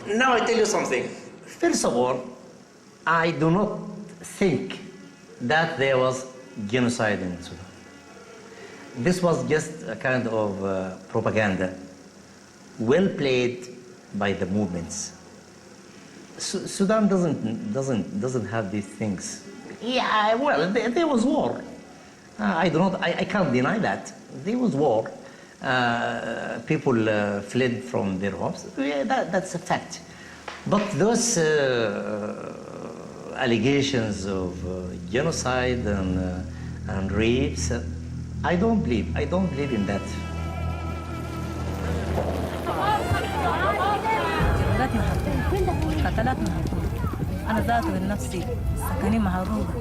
Now I tell you something. First of all, I do not think that there was genocide in Sudan. This was just a kind of propaganda, well played by the movements. Sudan doesn't have these things. Yeah, well, there was war. I can't deny that. There was war. People fled from their homes. Yeah, that's a fact. But those allegations of genocide and rapes, I don't believe in that. أنا ذاته من نفسي سكني محروقة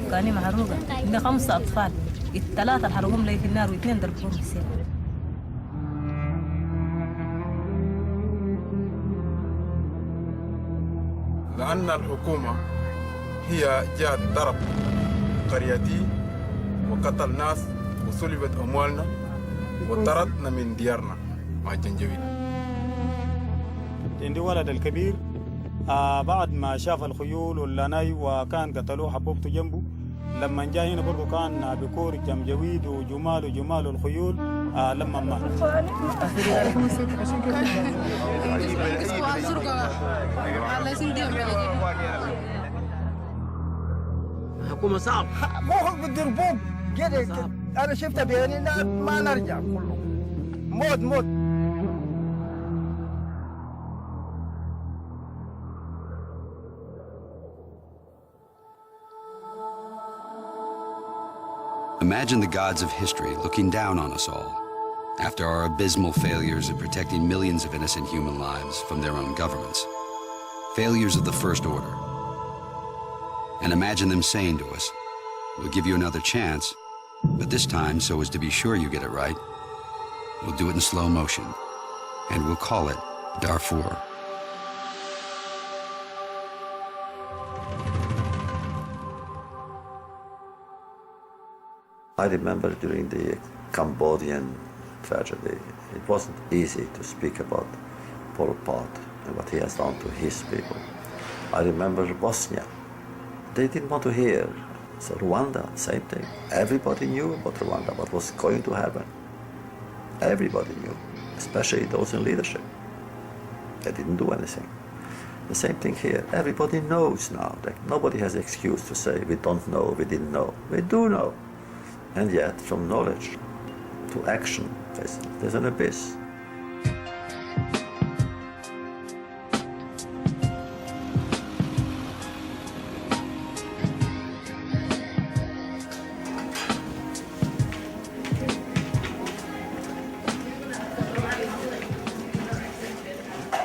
دكاني محروقة عندي 5 أطفال ال3 حرقهم لي في النار و2 ضربوهم بالسيف. لأن الحكومة هي جاءت ضرب قريتي وقتل ناس وسلبت أموالنا وطردنا من ديارنا مع الجنجويد. عندي ولد الكبير بعد ما شاف الخيول واللاناي وكان قتلوه حبوبته جنبه لما جاء هنا برضه كان بكور جمجويد وجمال الخيول لما مات. حكومة صعب. مو بيضربوك كده أنا شفتها بعيني ما نرجع كله موت. Imagine the gods of history looking down on us all after our abysmal failures in protecting millions of innocent human lives from their own governments, failures of the first order. And imagine them saying to us, we'll give you another chance, but this time, so as to be sure you get it right, we'll do it in slow motion, and we'll call it Darfur. I remember during the Cambodian tragedy, it wasn't easy to speak about Pol Pot and what he has done to his people. I remember Bosnia. They didn't want to hear. So Rwanda, same thing. Everybody knew about Rwanda, what was going to happen. Everybody knew, especially those in leadership. They didn't do anything. The same thing here. Everybody knows now. Like, nobody has an excuse to say, we don't know, we didn't know. We do know. And yet, from knowledge to action, there's an abyss.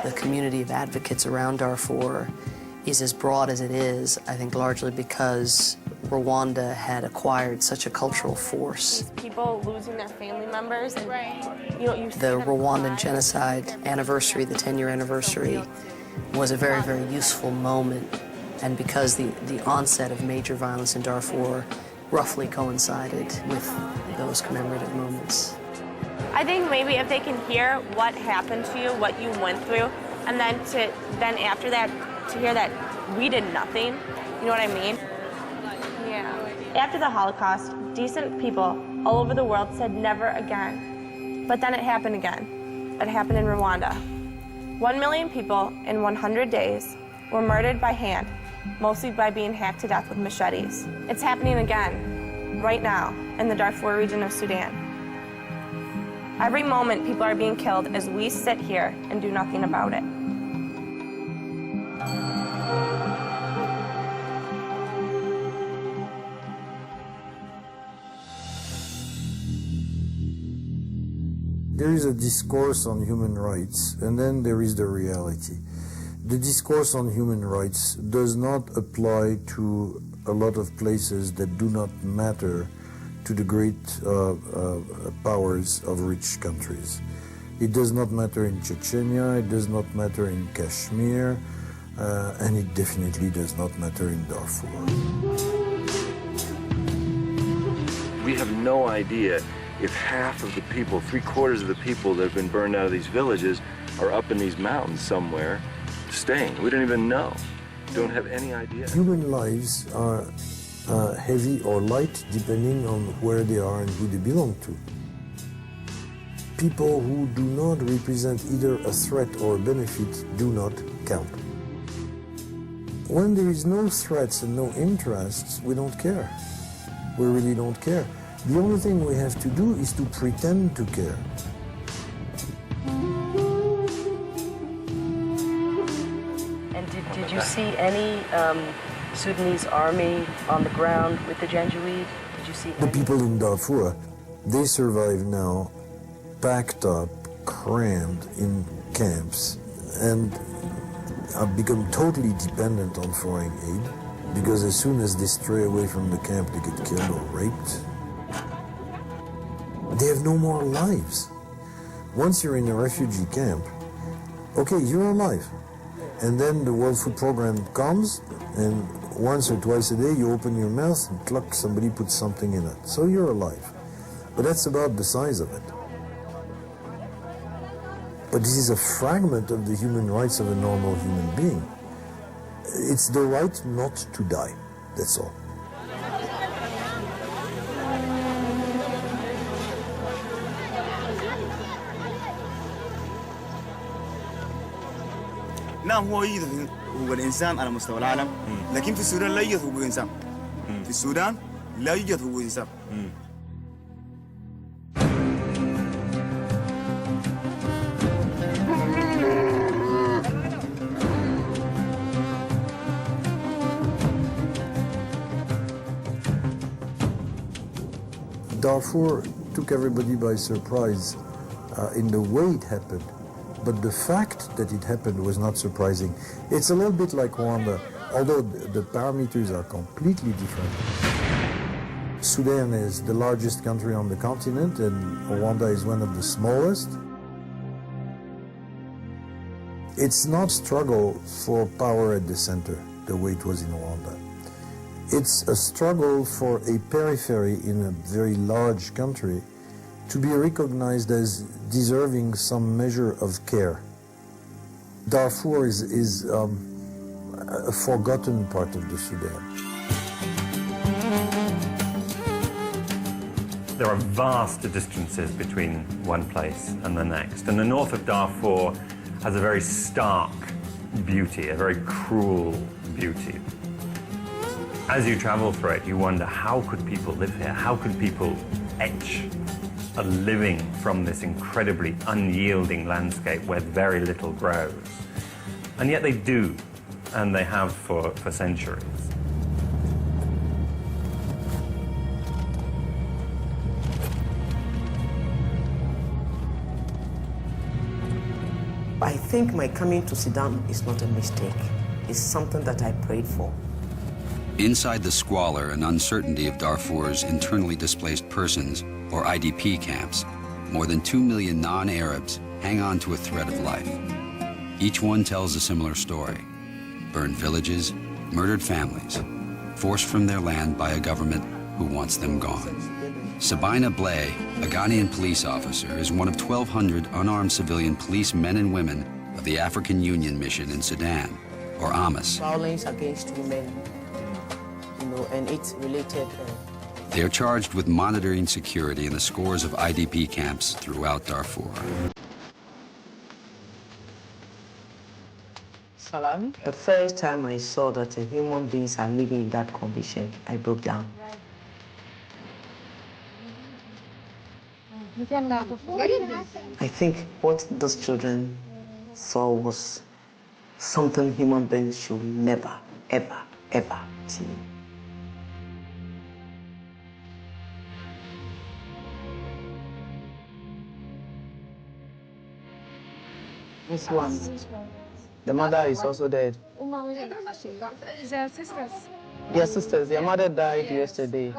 The community of advocates around Darfur is as broad as it is, I think largely because Rwanda had acquired such a cultural force. People losing their family members, and the Rwandan genocide anniversary, the 10-year anniversary, was a very, very useful moment. And because the onset of major violence in Darfur roughly coincided with those commemorative moments. I think maybe if they can hear what happened to you, what you went through, and then after that to hear that we did nothing, you know what I mean? Yeah. After the Holocaust, decent people all over the world said never again. But then it happened again. It happened in Rwanda. 1 million people in 100 days were murdered by hand, mostly by being hacked to death with machetes. It's happening again, right now, in the Darfur region of Sudan. Every moment people are being killed as we sit here and do nothing about it. There is a discourse on human rights, and then there is the reality. The discourse on human rights does not apply to a lot of places that do not matter to the great powers of rich countries. It does not matter in Chechnya, it does not matter in Kashmir, and it definitely does not matter in Darfur. We have no idea if half of the people, 3/4 of the people that have been burned out of these villages are up in these mountains somewhere, staying. We don't even know. Don't have any idea. Human lives are heavy or light depending on where they are and who they belong to. People who do not represent either a threat or a benefit do not count. When there is no threats and no interests, we don't care. We really don't care. The only thing we have to do is to pretend to care. And did you see any Sudanese army on the ground with the Janjaweed? Did you see The people in Darfur, they survive now packed up, crammed in camps, and have become totally dependent on foreign aid, because as soon as they stray away from the camp, they get killed or raped. They have no more lives. Once you're in a refugee camp, okay, you're alive. And then the World Food Program comes, and once or twice a day you open your mouth and cluck, somebody puts something in it. So you're alive. But that's about the size of it. But this is a fragment of the human rights of a normal human being. It's the right not to die, that's all. نعم هو يوجد حقوق الإنسان على مستوى العالم لكن في السودان لا يوجد حقوق إنسان في السودان لا يوجد حقوق إنسان Darfur took everybody by surprise in the way it happened, but the fact that it happened was not surprising. It's a little bit like Rwanda, although the parameters are completely different. Sudan is the largest country on the continent, and Rwanda is one of the smallest. It's not struggle for power at the center, the way it was in Rwanda. It's a struggle for a periphery in a very large country to be recognized as deserving some measure of care. Darfur is a forgotten part of the Sudan. There are vast distances between one place and the next, and the north of Darfur has a very stark beauty, a very cruel beauty. As you travel through it, you wonder, how could people live here? How could people etch a living from this incredibly unyielding landscape where very little grows? And yet they do, and they have for centuries. I think my coming to Sudan is not a mistake. It's something that I prayed for. Inside the squalor and uncertainty of Darfur's internally displaced persons, or IDP camps, more than 2 million non-Arabs hang on to a thread of life. Each one tells a similar story. Burned villages, murdered families, forced from their land by a government who wants them gone. Sabina Blay, a Ghanaian police officer, is one of 1,200 unarmed civilian police men and women of the African Union Mission in Sudan, or AMIS. Violence against women, and it's related. They are charged with monitoring security in the scores of IDP camps throughout Darfur. The first time I saw that human beings are living in that condition, I broke down. I think what those children saw was something human beings should never, ever, ever see. This one. The mother is also dead. Their sisters. Their sisters. Their mother died yesterday.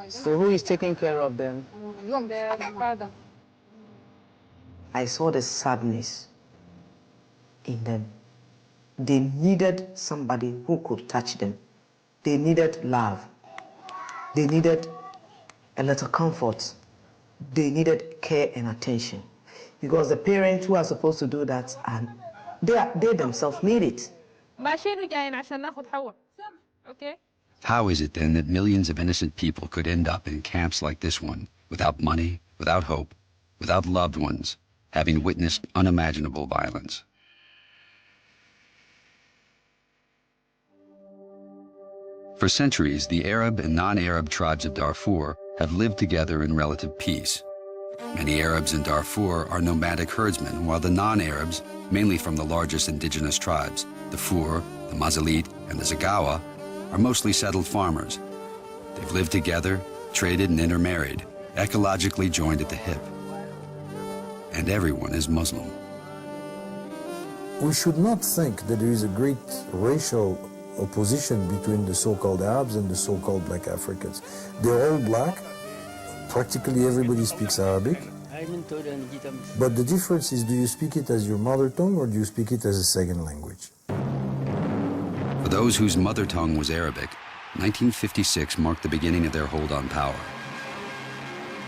So who is taking care of them? Their father. I saw the sadness in them. They needed somebody who could touch them. They needed love. They needed a little comfort. They needed care and attention. Because the parents who are supposed to do that are they themselves need it. ماشيين وجايين عشان ناخد حواء. Okay? How is it then that millions of innocent people could end up in camps like this one, without money, without hope, without loved ones, having witnessed unimaginable violence? For centuries, the Arab and non-Arab tribes of Darfur have lived together in relative peace. Many Arabs in Darfur are nomadic herdsmen, while the non-Arabs, mainly from the largest indigenous tribes, the Fur, the Mazalit, and the Zagawa, are mostly settled farmers. They've lived together, traded and intermarried, ecologically joined at the hip. And everyone is Muslim. We should not think that there is a great racial opposition between the so-called Arabs and the so-called black Africans. They're all black. Practically everybody speaks Arabic. But the difference is, do you speak it as your mother tongue or do you speak it as a second language? For those whose mother tongue was Arabic, 1956 marked the beginning of their hold on power.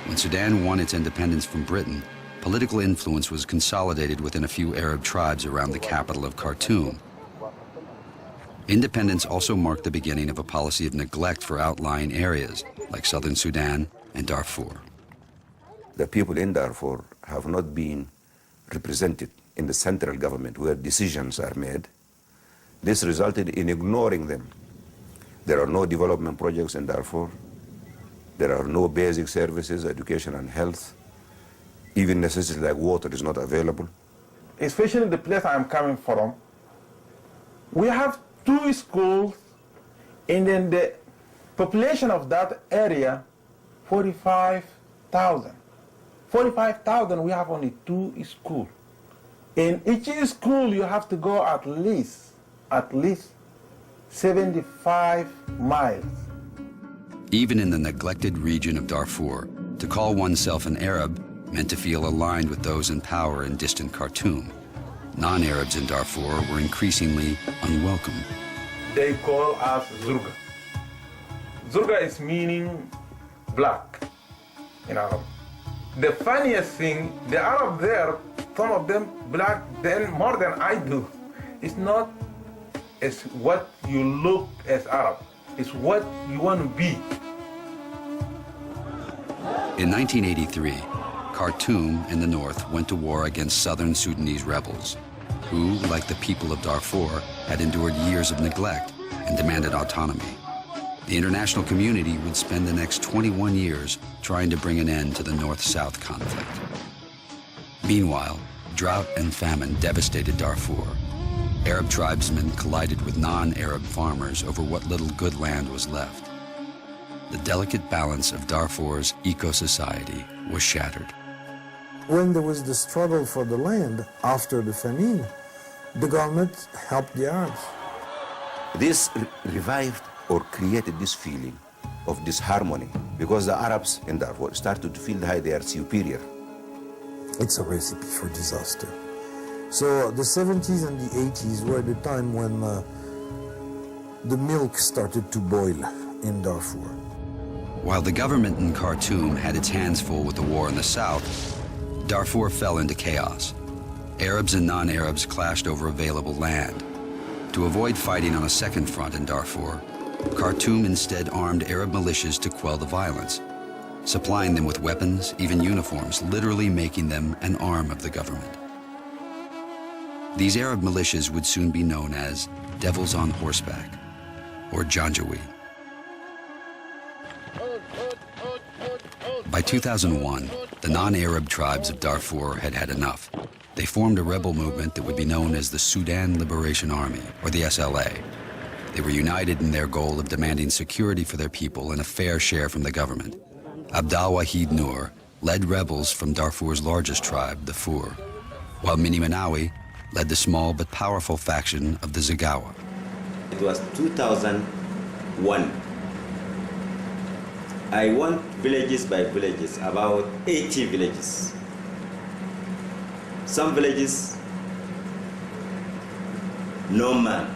When Sudan won its independence from Britain, political influence was consolidated within a few Arab tribes around the capital of Khartoum. Independence also marked the beginning of a policy of neglect for outlying areas like southern Sudan and Darfur. The people in Darfur have not been represented in the central government where decisions are made. This resulted in ignoring them. There are no development projects in Darfur. There are no basic services, education and health. Even necessities like water is not available. Especially the place I'm coming from, we have 2 schools, and then the population of that area, 45,000. 45,000, we have only 2 schools. In each school, you have to go at least 75 miles. Even in the neglected region of Darfur, to call oneself an Arab meant to feel aligned with those in power in distant Khartoum. Non-Arabs in Darfur were increasingly unwelcome. They call us Zurga. Zurga is meaning black in Arab. The funniest thing, the Arab there, some of them black more than I do. It's not as what you look as Arab. It's what you want to be. In 1983, Khartoum in the north went to war against southern Sudanese rebels, who, like the people of Darfur, had endured years of neglect and demanded autonomy. The international community would spend the next 21 years trying to bring an end to the north-south conflict. Meanwhile, drought and famine devastated Darfur. Arab tribesmen collided with non-Arab farmers over what little good land was left. The delicate balance of Darfur's eco-society was shattered. When there was the struggle for the land after the famine, the government helped the Arabs. This revived or created this feeling of disharmony because the Arabs in Darfur started to feel that they are superior. It's a recipe for disaster. So the 70s and the 80s were the time when the milk started to boil in Darfur. While the government in Khartoum had its hands full with the war in the south, Darfur fell into chaos. Arabs and non-Arabs clashed over available land. To avoid fighting on a second front in Darfur, Khartoum instead armed Arab militias to quell the violence, supplying them with weapons, even uniforms, literally making them an arm of the government. These Arab militias would soon be known as Devils on Horseback, or Janjaweed. By 2001, the non-Arab tribes of Darfur had had enough. They formed a rebel movement that would be known as the Sudan Liberation Army, or the SLA. They were united in their goal of demanding security for their people and a fair share from the government. Abdal Wahid Noor led rebels from Darfur's largest tribe, the Fur, while Mini Manawi led the small but powerful faction of the Zagawa. It was 2001. I went villages by villages, about 80 villages. Some villages, no man.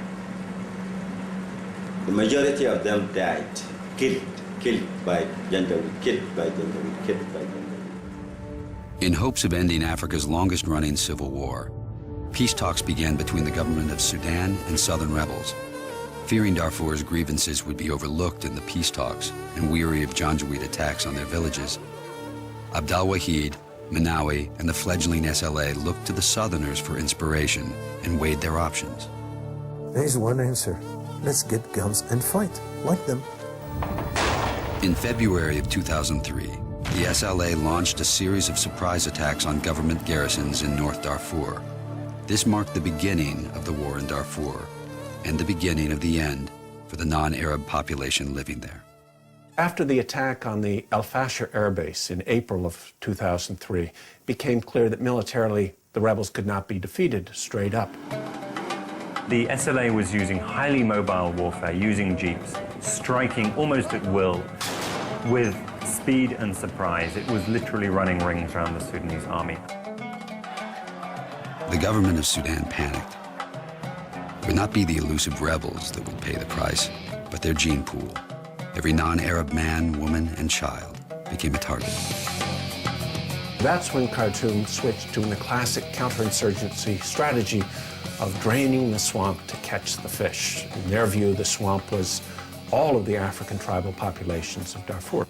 The majority of them died, killed by Janjaweed, killed by Janjaweed, killed by Janjaweed. In hopes of ending Africa's longest-running civil war, peace talks began between the government of Sudan and southern rebels. Fearing Darfur's grievances would be overlooked in the peace talks and weary of Janjaweed attacks on their villages, Abdel Wahid, Manawi, and the fledgling SLA looked to the Southerners for inspiration and weighed their options. There's one answer. Let's get guns and fight, like them. In February of 2003, the SLA launched a series of surprise attacks on government garrisons in North Darfur. This marked the beginning of the war in Darfur and the beginning of the end for the non-Arab population living there. After the attack on the Al Fasher air base in April of 2003, it became clear that militarily the rebels could not be defeated straight up. The SLA was using highly mobile warfare, using jeeps, striking almost at will, with speed and surprise. It was literally running rings around the Sudanese army. The government of Sudan panicked. It would not be the elusive rebels that would pay the price, but their gene pool. Every non-Arab man, woman, and child became a target. That's when Khartoum switched to the classic counterinsurgency strategy of draining the swamp to catch the fish. In their view, the swamp was all of the African tribal populations of Darfur.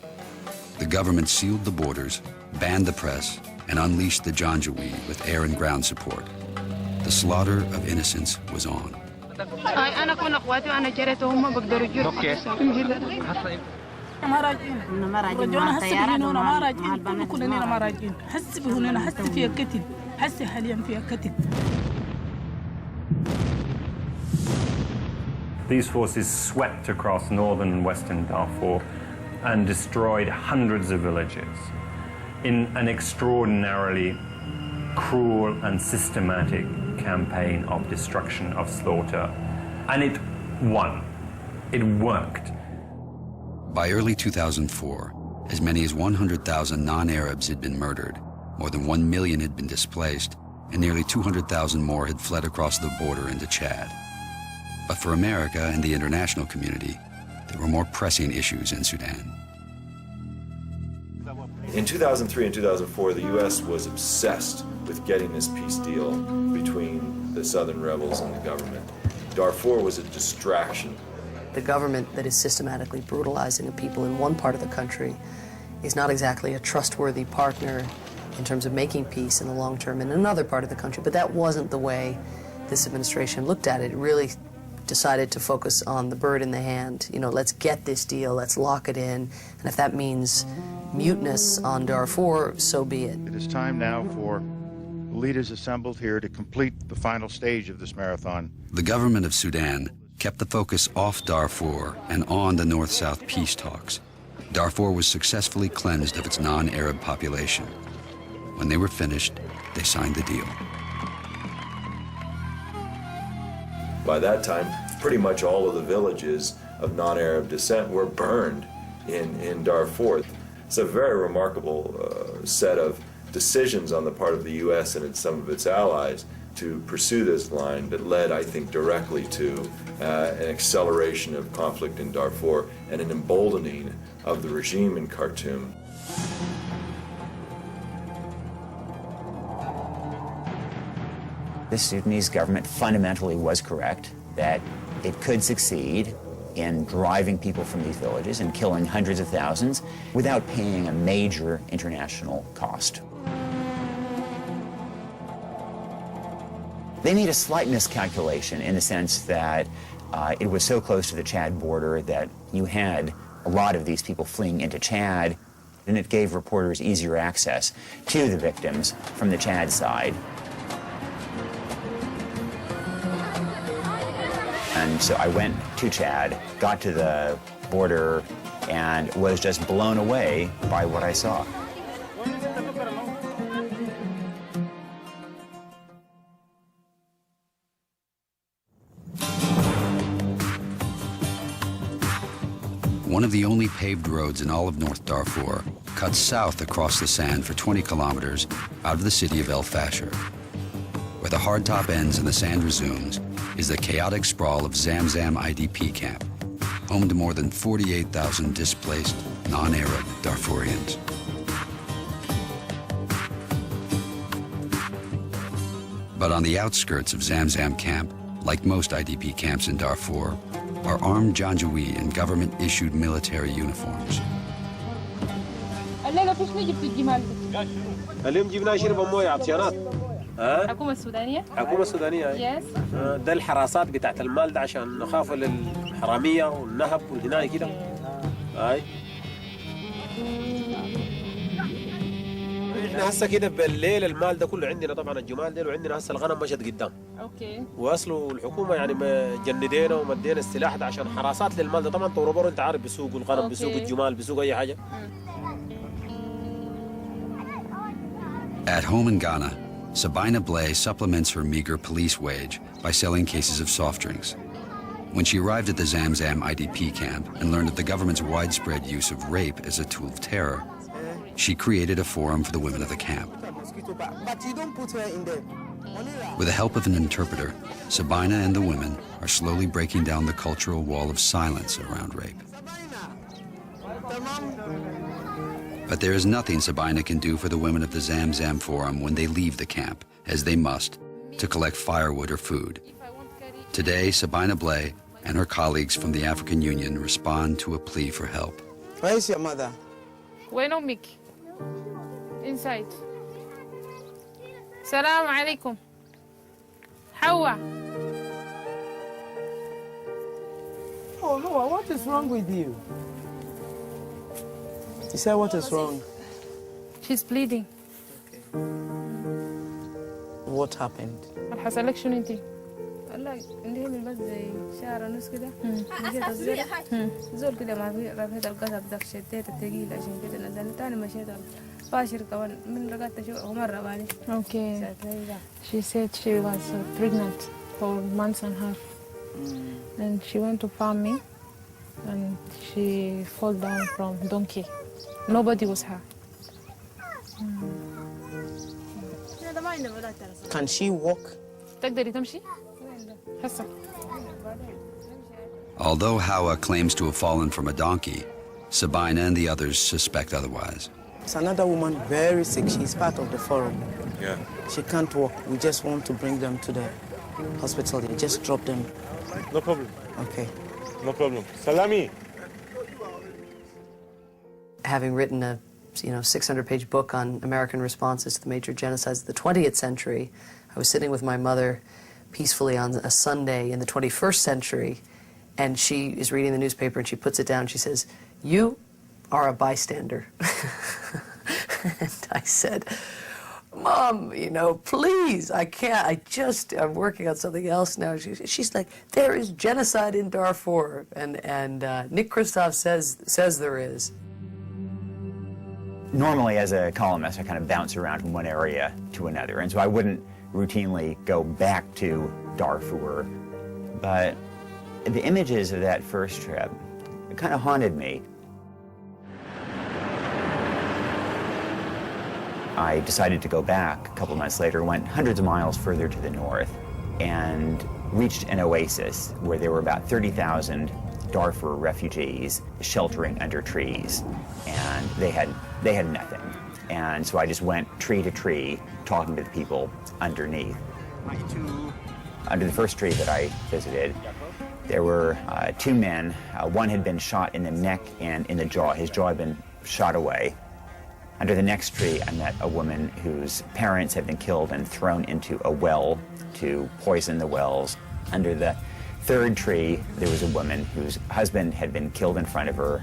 The government sealed the borders, banned the press, and unleashed the Janjaweed with air and ground support. The slaughter of innocents was on. These forces swept across northern and western Darfur and destroyed hundreds of villages in an extraordinarily cruel and systematic campaign of destruction, of slaughter. And it won. It worked. By early 2004, as many as 100,000 non-Arabs had been murdered, more than 1 million had been displaced, and nearly 200,000 more had fled across the border into Chad. But for America and the international community, there were more pressing issues in Sudan. In 2003 and 2004, the U.S. was obsessed with getting this peace deal between the southern rebels and the government. Darfur was a distraction. The government that is systematically brutalizing the people in one part of the country is not exactly a trustworthy partner in terms of making peace in the long term in another part of the country. But that wasn't the way this administration looked at it. It really decided to focus on the bird in the hand. You know, let's get this deal, let's lock it in, and if that means muteness on Darfur, so be it. It is time now for leaders assembled here to complete the final stage of this marathon. The government of Sudan kept the focus off Darfur and on the North-South peace talks. Darfur was successfully cleansed of its non-Arab population. When they were finished, they signed the deal. By that time, pretty much all of the villages of non-Arab descent were burned in Darfur. It's a very remarkable set of decisions on the part of the U.S. and some of its allies to pursue this line that led, I think, directly to an acceleration of conflict in Darfur and an emboldening of the regime in Khartoum. The Sudanese government fundamentally was correct that it could succeed in driving people from these villages and killing hundreds of thousands without paying a major international cost. They made a slight miscalculation in the sense that it was so close to the Chad border that you had a lot of these people fleeing into Chad, and it gave reporters easier access to the victims from the Chad side. And so I went to Chad, got to the border, and was just blown away by what I saw. One of the only paved roads in all of North Darfur cuts south across the sand for 20 kilometers out of the city of El Fasher. Where the hardtop ends and the sand resumes is the chaotic sprawl of Zamzam IDP camp, home to more than 48,000 displaced non-Arab Darfurians. But on the outskirts of Zamzam camp, like most IDP camps in Darfur, are armed Janjaweed in government-issued military uniforms. اليوم جبنا شربة موية عطشانات. الحكومة السودانية؟ الحكومة السودانية. يس. ده الحراسات بتاعت المال ده عشان نخاف الحرامية والنهب والجناية كده. هاي. احنا هسه كده بالليل المال ده كله عندنا طبعا الجمال ديل وعندنا هسه الغنم مشت قدام. اوكي. واصله الحكومة يعني جندينا ومدينا السلاح ده عشان حراسات للمال ده طبعا طوربور انت عارف بيسوقوا الغنم بيسوقوا الجمال بيسوقوا اي حاجة. At home in Ghana, Sabina Blay supplements her meager police wage by selling cases of soft drinks. When she arrived at the Zamzam IDP camp and learned of the government's widespread use of rape as a tool of terror, she created a forum for the women of the camp. But you don't put her in there. With the help of an interpreter, Sabina and the women are slowly breaking down the cultural wall of silence around rape. But there is nothing Sabina can do for the women of the Zamzam Forum when they leave the camp, as they must, to collect firewood or food. Today, Sabina Blay and her colleagues from the African Union respond to a plea for help. Where is your mother? وين أمك؟ Inside. السلام عليكم. حواء. Oh no, what is wrong with you? You said what is wrong? She's bleeding. What happened? حصل لك شنو انتي؟ والله عندي هم بس زي شهر ونص كده مشيت الزر زول كده ما في رفعت القصب ده شديت الثقيل عشان كده نزلت تاني مشيت فاشر كمان من رقدت شو مرة بعدين. Okay. She said she was pregnant for months and a half. And she went to farming and she fell down from donkey. Nobody was her. Can she walk? تقدري تمشي؟ هسه. Although Hawa claims to have fallen from a donkey, Sabina and the others suspect otherwise. It's another woman very sick. She's part of the forum. Yeah. She can't walk. We just want to bring them to the hospital. They just drop them. No problem. Okay. No problem. Salami. Having written a 600-page book on American responses to the major genocides of the 20th century, I was sitting with my mother peacefully on a Sunday in the 21st century, and she is reading the newspaper and she puts it down. She says, "You are a bystander." And I said, "Mom, please, I can't. I'm working on something else now." She's like, "There is genocide in Darfur," and Nick Kristof says there is. Normally, as a columnist, I kind of bounce around from one area to another, and so I wouldn't routinely go back to Darfur. But the images of that first trip kind of haunted me. I decided to go back a couple months later, went hundreds of miles further to the north, and reached an oasis where there were about 30,000 Darfur refugees sheltering under trees, and they had nothing. And so I just went tree to tree, talking to the people underneath. Under the first tree that I visited, there were two men. One had been shot in the neck and in the jaw. His jaw had been shot away. Under the next tree, I met a woman whose parents had been killed and thrown into a well to poison the wells. Under the third tree, there was a woman whose husband had been killed in front of her.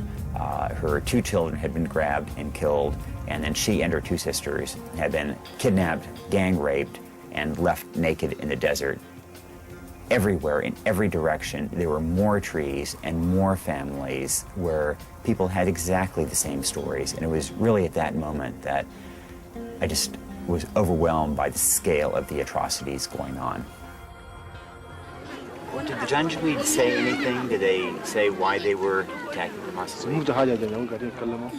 Her two children had been grabbed and killed, and then she and her two sisters had been kidnapped, gang raped, and left naked in the desert. Everywhere, in every direction, there were more trees and more families where people had exactly the same stories. And it was really at that moment that I just was overwhelmed by the scale of the atrocities going on. Did the Janjaweed say anything? Did they say why they were attacking the prostitutes?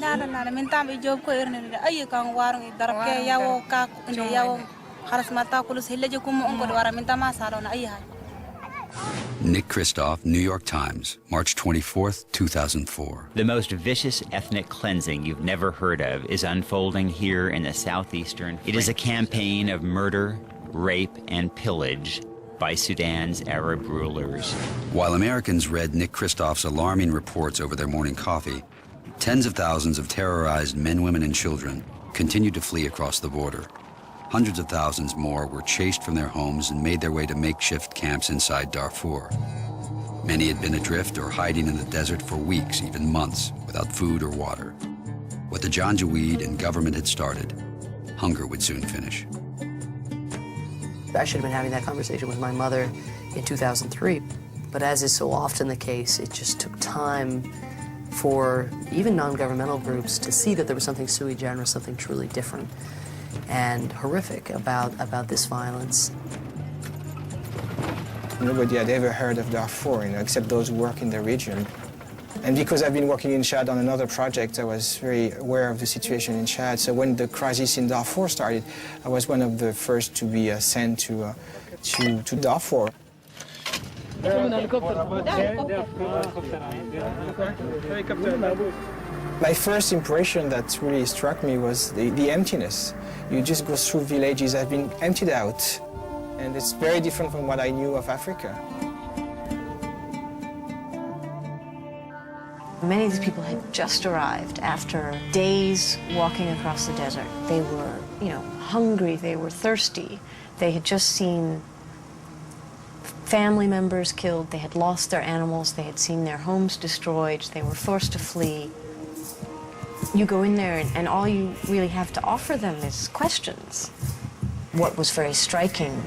لا لا لا من تعب يجوب كويرن أي كان وارن درك ياو كاك إن ياو خلاص ما تأكل سهلة جكم أنقل وارا من تما سالون أي حاجة. Nick Kristof, New York Times, March 24th, 2004. The most vicious ethnic cleansing you've never heard of is unfolding here in the southeastern. It is a campaign of murder, rape, and pillage by Sudan's Arab rulers. While Americans read Nick Kristoff's alarming reports over their morning coffee, tens of thousands of terrorized men, women, and children continued to flee across the border. Hundreds of thousands more were chased from their homes and made their way to makeshift camps inside Darfur. Many had been adrift or hiding in the desert for weeks, even months, without food or water. What the Janjaweed and government had started, hunger would soon finish. I should have been having that conversation with my mother in 2003, but as is so often the case, it just took time for even non-governmental groups to see that there was something sui generis, something truly different and horrific about this violence. Nobody had ever heard of Darfur, except those who work in the region. And because I've been working in Chad on another project, I was very aware of the situation in Chad. So when the crisis in Darfur started, I was one of the first to be sent to Darfur. My first impression that really struck me was the emptiness. You just go through villages that have been emptied out, and it's very different from what I knew of Africa. Many of these people had just arrived after days walking across the desert. They were, hungry, they were thirsty. They had just seen family members killed, they had lost their animals, they had seen their homes destroyed, they were forced to flee. You go in there and all you really have to offer them is questions. What was very striking,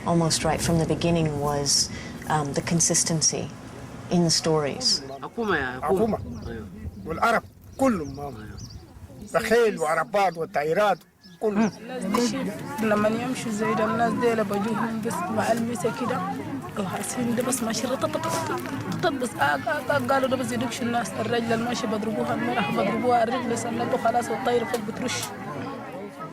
almost right from the beginning, was the consistency in the stories. حكومة والعرب كلهم بخيل وعربات وطائرات كلهم. لما يمشوا زي ده الناس ديل بجوهم بس مع الميسة كده الحاسين ده بس ماشي بس قالوا ده بس يدوكش الناس الرجل الماشي بضربوها المرأة بضربوها الرجل سندوا خلاص والطير فوق بترش.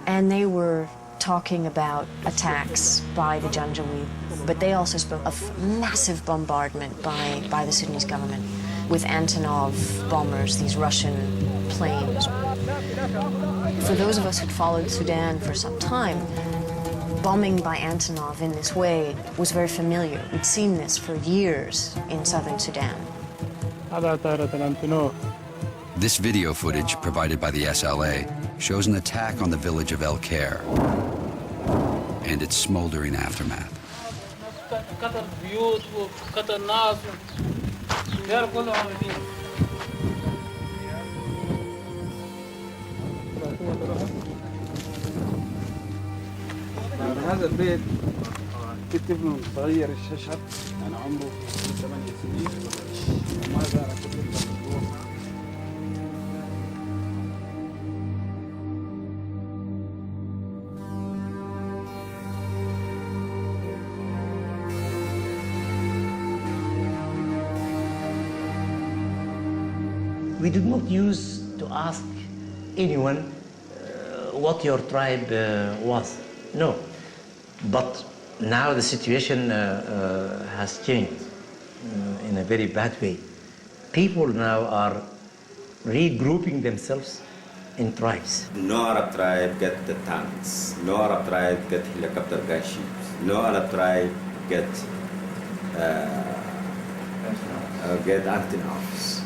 And they were talking about attacks by the Janjaweed, but they also spoke of massive bombardment by the Sudanese government with Antonov bombers, these Russian planes. For those of us who'd followed Sudan for some time, bombing by Antonov in this way was very familiar. We'd seen this for years in southern Sudan. This video footage provided by the SLA shows an attack on the village of El Khair and its smoldering aftermath. هذا البيت كنت ابنه صغير الششر كان عمره 8 سنين وما زال كنت We did not use to ask anyone what your tribe was. No. But now the situation has changed in a very bad way. People now are regrouping themselves in tribes. No Arab tribe get the tanks. No Arab tribe get helicopter gunships. No Arab tribe get antennas,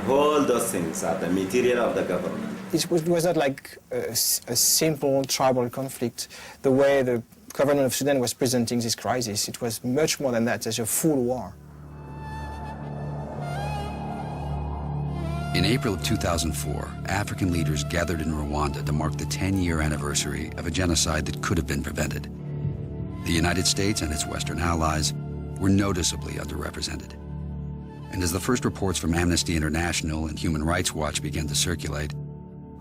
all those things are the material of the government. It was not like a simple tribal conflict. The way the government of Sudan was presenting this crisis, it was much more than that, as a full war. In April of 2004, African leaders gathered in Rwanda to mark the 10-year anniversary of a genocide that could have been prevented. The United States and its Western allies were noticeably underrepresented. And as the first reports from Amnesty International and Human Rights Watch began to circulate,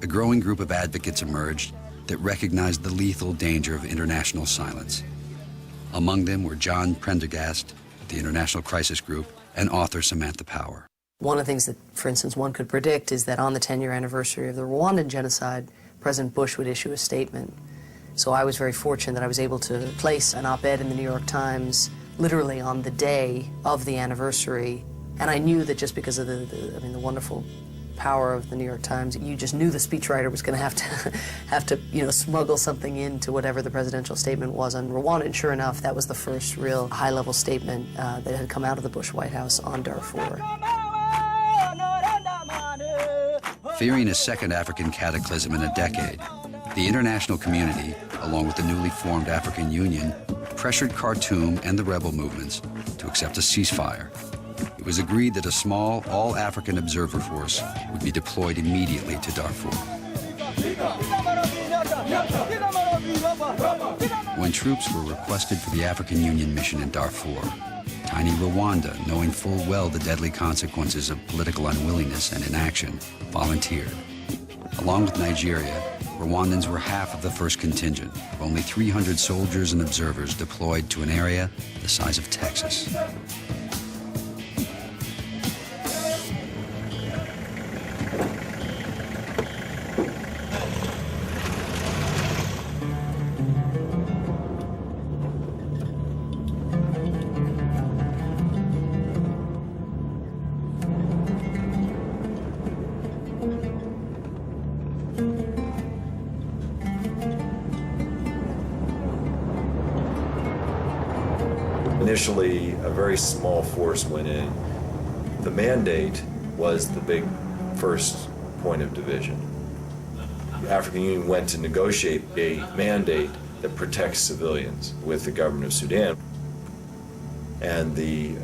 a growing group of advocates emerged that recognized the lethal danger of international silence. Among them were John Prendergast, the International Crisis Group, and author Samantha Power. One of the things that, for instance, one could predict is that on the 10-year anniversary of the Rwandan genocide, President Bush would issue a statement. So I was very fortunate that I was able to place an op-ed in the New York Times literally on the day of the anniversary. And I knew that just because of the wonderful power of the New York Times. You just knew the speechwriter was going to have to smuggle something into whatever the presidential statement was on Rwanda. And sure enough, that was the first real high-level statement that had come out of the Bush White House on Darfur. Fearing a second African cataclysm in a decade, the international community, along with the newly formed African Union, pressured Khartoum and the rebel movements to accept a ceasefire. It was agreed that a small, all-African observer force would be deployed immediately to Darfur. When troops were requested for the African Union mission in Darfur, tiny Rwanda, knowing full well the deadly consequences of political unwillingness and inaction, volunteered. Along with Nigeria, Rwandans were half of the first contingent, of only 300 soldiers and observers deployed to an area the size of Texas. Initially, a very small force went in. The mandate was the big first point of division. The African Union went to negotiate a mandate that protects civilians with the government of Sudan. And the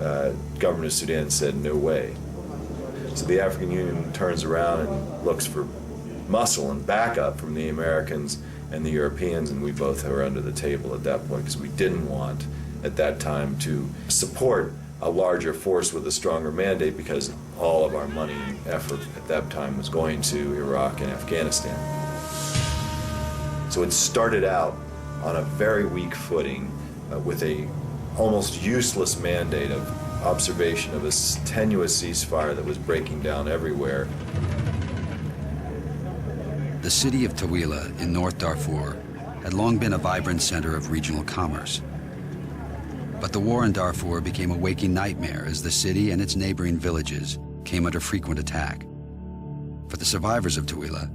government of Sudan said, no way. So the African Union turns around and looks for muscle and backup from the Americans and the Europeans, and we both were under the table at that point because we didn't want at that time to support a larger force with a stronger mandate because all of our money and effort at that time was going to Iraq and Afghanistan. So it started out on a very weak footing with a almost useless mandate of observation of a tenuous ceasefire that was breaking down everywhere. The city of Tawila in North Darfur had long been a vibrant center of regional commerce. But the war in Darfur became a waking nightmare as the city and its neighboring villages came under frequent attack. For the survivors of Tawila,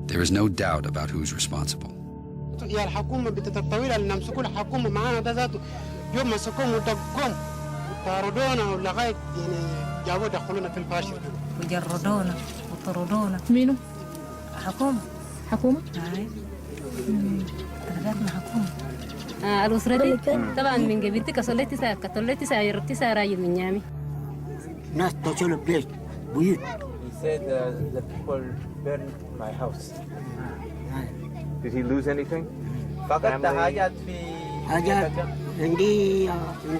there is no doubt about who's responsible. الأسرة طبعا من قبل كسلت تسعة كتلت تسعة راجل من يامي. ناس توصل البيت بيوت. He said the people burned my house. Did he lose anything? فقدت حاجات في حاجات عندي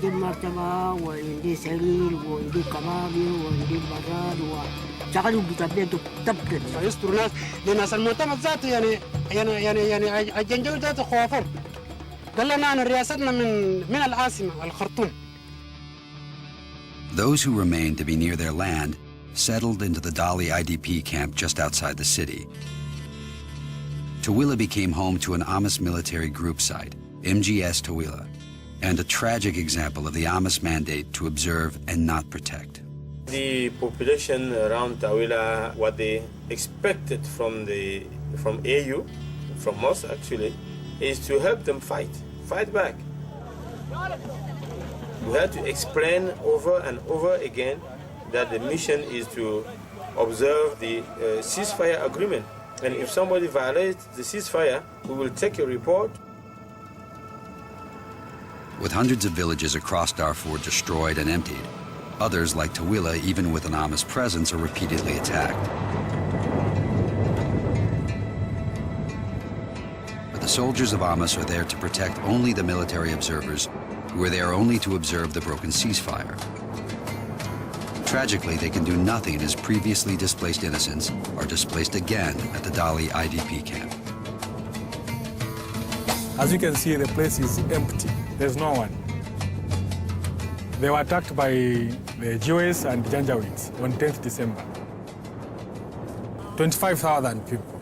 مرتبة وعندي سرير وعندي كبابي وعندي براد وشغلوا بتبيت تبكت. يستر ناس لناس المؤتمر ذاته يعني الجنجول ذاته خوافهم. Those who remained to be near their land settled into the Dali IDP camp just outside the city. Tawila became home to an Amish military group site, MGS Tawila, and a tragic example of the Amish mandate to observe and not protect. The population around Tawila, what they expected from AU, from us actually, is to help them fight back. We had to explain over and over again that the mission is to observe the ceasefire agreement. And if somebody violates the ceasefire, we will take a report. With hundreds of villages across Darfur destroyed and emptied, others like Tawila, even with an Amish presence, are repeatedly attacked. The soldiers of Amish are there to protect only the military observers who are there only to observe the broken ceasefire. Tragically, they can do nothing as previously displaced innocents are displaced again at the Dali IDP camp. As you can see, the place is empty. There's no one. They were attacked by the Jews and Janjaweeds on 10th December. 25,000 people.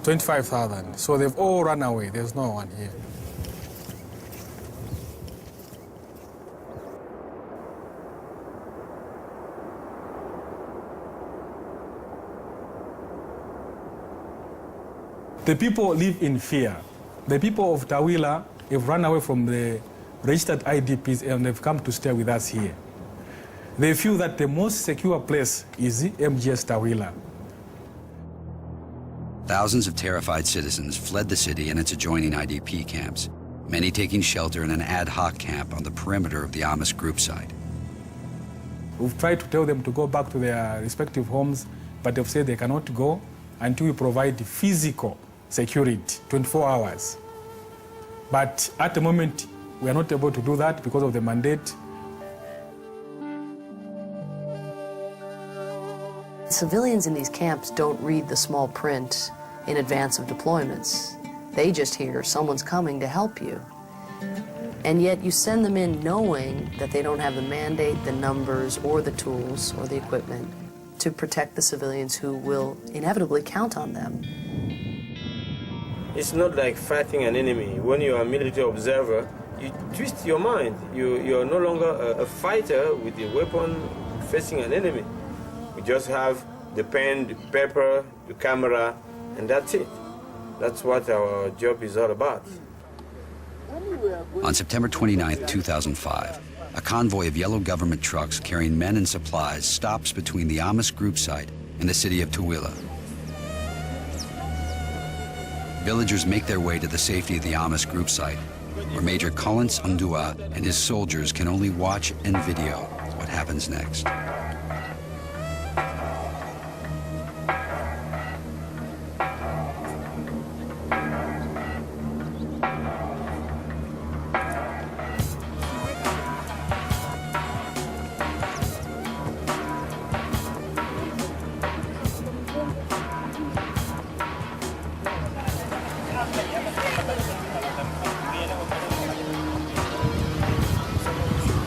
25,000. So they've all run away. There's no one here. The people live in fear. The people of Tawila have run away from the registered IDPs and they've come to stay with us here. They feel that the most secure place is MGS Tawila. Thousands of terrified citizens fled the city and its adjoining IDP camps, many taking shelter in an ad hoc camp on the perimeter of the Amos group site. We've tried to tell them to go back to their respective homes, but they've said they cannot go until we provide physical security, 24 hours. But at the moment, we are not able to do that because of the mandate. Civilians in these camps don't read the small print in advance of deployments. They just hear someone's coming to help you. And yet you send them in knowing that they don't have the mandate, the numbers, or the tools, or the equipment to protect the civilians who will inevitably count on them. It's not like fighting an enemy. When you are a military observer, you twist your mind. You're no longer a fighter with a weapon facing an enemy. We just have the pen, the paper, the camera, and that's it. That's what our job is all about. On September 29, 2005, a convoy of yellow government trucks carrying men and supplies stops between the Amos group site and the city of Tawila. Villagers make their way to the safety of the Amos group site, where Major Collins Undua and his soldiers can only watch and video what happens next.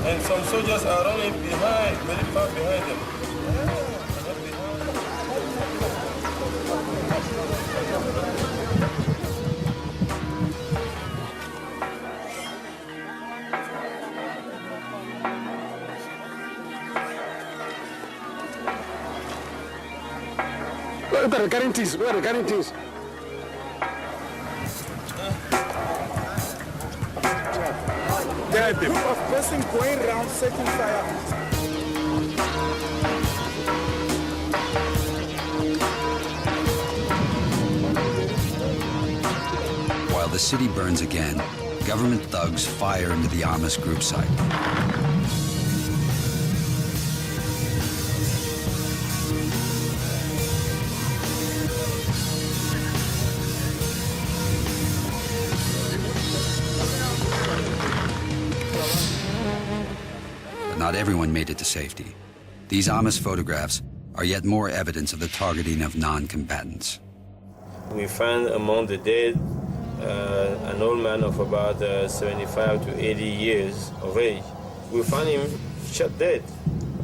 And some soldiers are running behind, very far behind them. Where are the guarantees? Where are the guarantees? There are a group of persons going around setting fire. While the city burns again, government thugs fire into the Amos group site. Not everyone made it to safety. These Amos photographs are yet more evidence of the targeting of non-combatants. We found among the dead an old man of about 75 to 80 years of age. We found him shot dead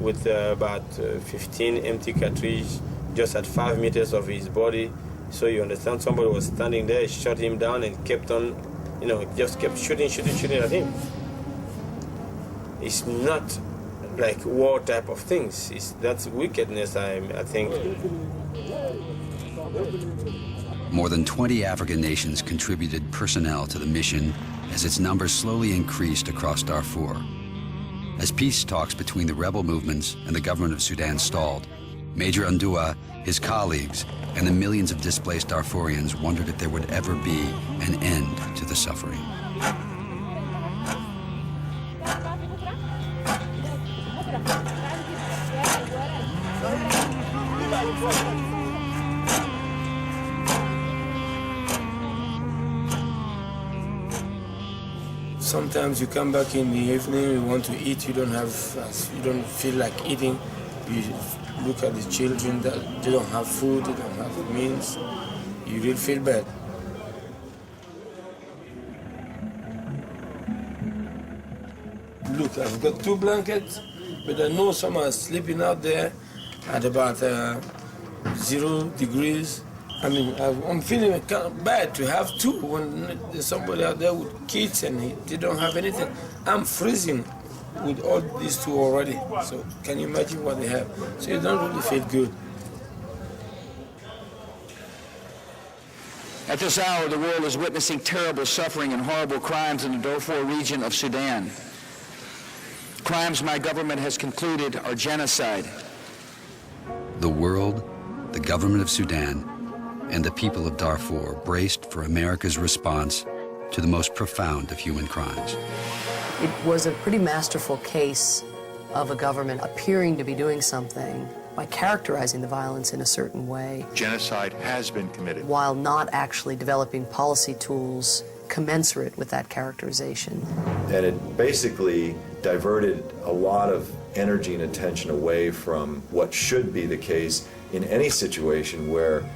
with about 15 empty cartridges just at 5 meters of his body. So you understand, somebody was standing there, shot him down and kept on, just kept shooting at him. It's not like war type of things. That's wickedness, I think. More than 20 African nations contributed personnel to the mission as its numbers slowly increased across Darfur. As peace talks between the rebel movements and the government of Sudan stalled, Major Undua, his colleagues, and the millions of displaced Darfurians wondered if there would ever be an end to the suffering. Sometimes you come back in the evening, you want to eat, you don't feel like eating. You look at the children that they don't have food, they don't have meals. You really feel bad. Look, I've got 2 blankets, but I know some are sleeping out there at about 0 degrees. I mean, I'm feeling kind of bad to have 2 when there's somebody out there with kids and they don't have anything. I'm freezing with all these 2 already. So can you imagine what they have? So you don't really feel good. At this hour, the world is witnessing terrible suffering and horrible crimes in the Darfur region of Sudan. Crimes my government has concluded are genocide. The world, the government of Sudan, and the people of Darfur braced for America's response to the most profound of human crimes. It was a pretty masterful case of a government appearing to be doing something by characterizing the violence in a certain way. Genocide has been committed. While not actually developing policy tools commensurate with that characterization. And it basically diverted a lot of energy and attention away from what should be the case in any situation where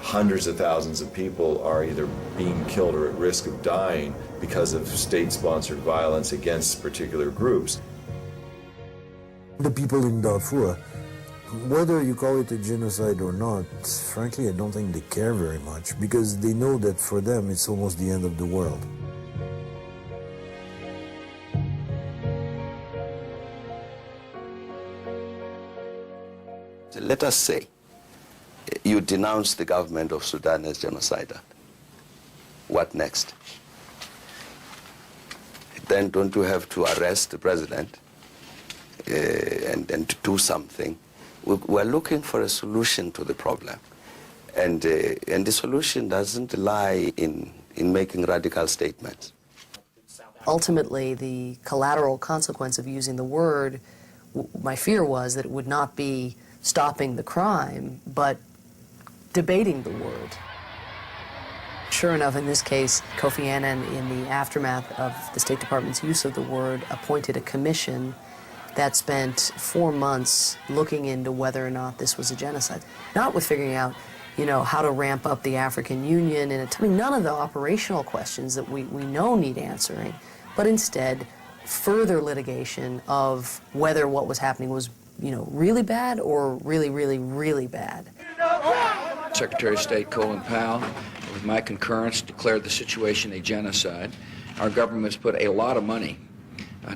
hundreds of thousands of people are either being killed or at risk of dying because of state-sponsored violence against particular groups. The people in Darfur, whether you call it a genocide or not, frankly, I don't think they care very much because they know that for them it's almost the end of the world. Let us say you denounce the government of Sudan as genocidal. What next? Then don't you have to arrest the president and to do something? We're looking for a solution to the problem. And the solution doesn't lie in making radical statements. Ultimately, the collateral consequence of using the word, my fear was that it would not be stopping the crime, but debating the word. Sure enough, in this case, Kofi Annan, in the aftermath of the State Department's use of the word, appointed a commission that spent 4 months looking into whether or not this was a genocide. Not with figuring out, how to ramp up the African Union, and none of the operational questions that we know need answering, but instead further litigation of whether what was happening was, really bad or really, really, really bad. Secretary of State Colin Powell, with my concurrence, declared the situation a genocide. Our government's put a lot of money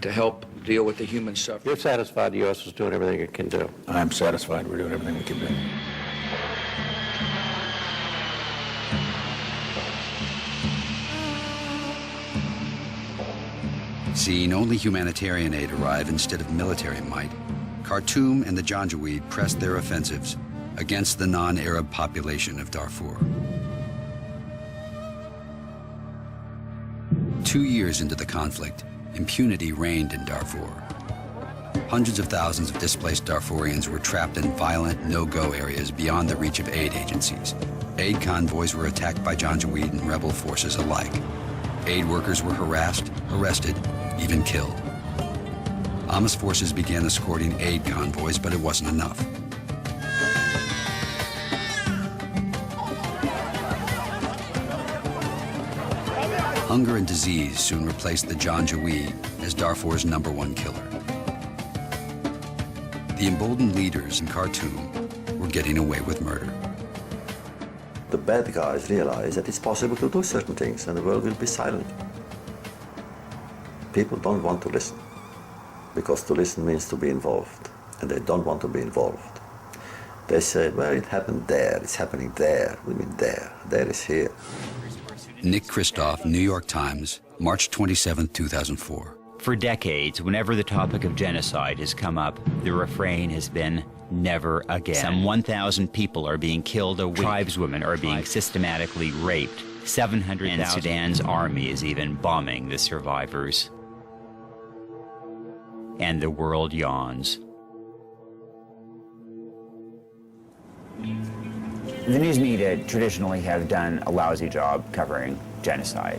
to help deal with the human suffering. You're satisfied the U.S. is doing everything it can do? I'm satisfied we're doing everything we can do. Seeing only humanitarian aid arrive instead of military might, Khartoum and the Janjaweed pressed their offensives against the non-Arab population of Darfur. 2 years into the conflict, impunity reigned in Darfur. Hundreds of thousands of displaced Darfurians were trapped in violent, no-go areas beyond the reach of aid agencies. Aid convoys were attacked by Janjaweed and rebel forces alike. Aid workers were harassed, arrested, even killed. Hamas forces began escorting aid convoys, but it wasn't enough. Hunger and disease soon replaced the Janjaweed as Darfur's #1 killer. The emboldened leaders in Khartoum were getting away with murder. The bad guys realize that it's possible to do certain things and the world will be silent. People don't want to listen, because to listen means to be involved, and they don't want to be involved. They say, well, it happened there, it's happening there. We mean there. There is here. Nick Kristof, New York Times, March 27, 2004. For decades, whenever the topic of genocide has come up, the refrain has been, never again. Some 1,000 people are being killed a week. Tribeswomen are being systematically raped. 700,000. And Sudan's army is even bombing the survivors. And the world yawns. The news media traditionally have done a lousy job covering genocide.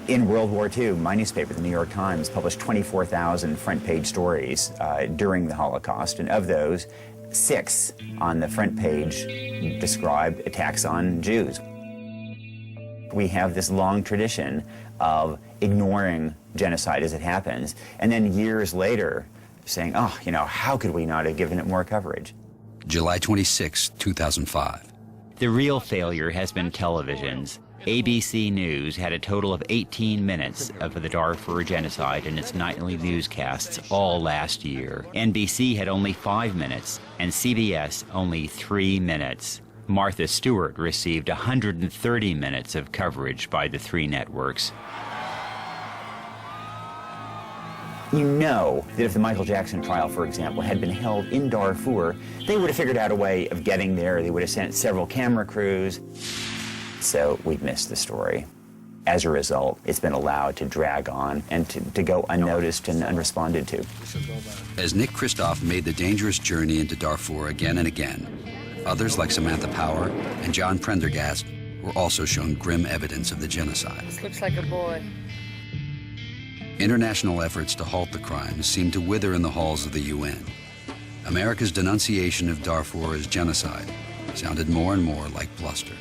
In World War II, my newspaper, the New York Times, published 24,000 front-page stories during the Holocaust, and of those, 6 on the front page described attacks on Jews. We have this long tradition of ignoring genocide as it happens, and then years later saying, oh, how could we not have given it more coverage? July 26, 2005. The real failure has been television's. ABC News had a total of 18 minutes of the Darfur genocide in its nightly newscasts all last year. NBC had only 5 minutes, and CBS only 3 minutes. Martha Stewart received 130 minutes of coverage by the three networks. You know that if the Michael Jackson trial, for example, had been held in Darfur, they would have figured out a way of getting there. They would have sent several camera crews. So we've missed the story. As a result, it's been allowed to drag on and to go unnoticed and unresponded to. As Nick Kristof made the dangerous journey into Darfur again and again, others like Samantha Power and John Prendergast were also shown grim evidence of the genocide. This looks like a boy. International efforts to halt the crimes seemed to wither in the halls of the UN. America's denunciation of Darfur as genocide sounded more and more like bluster.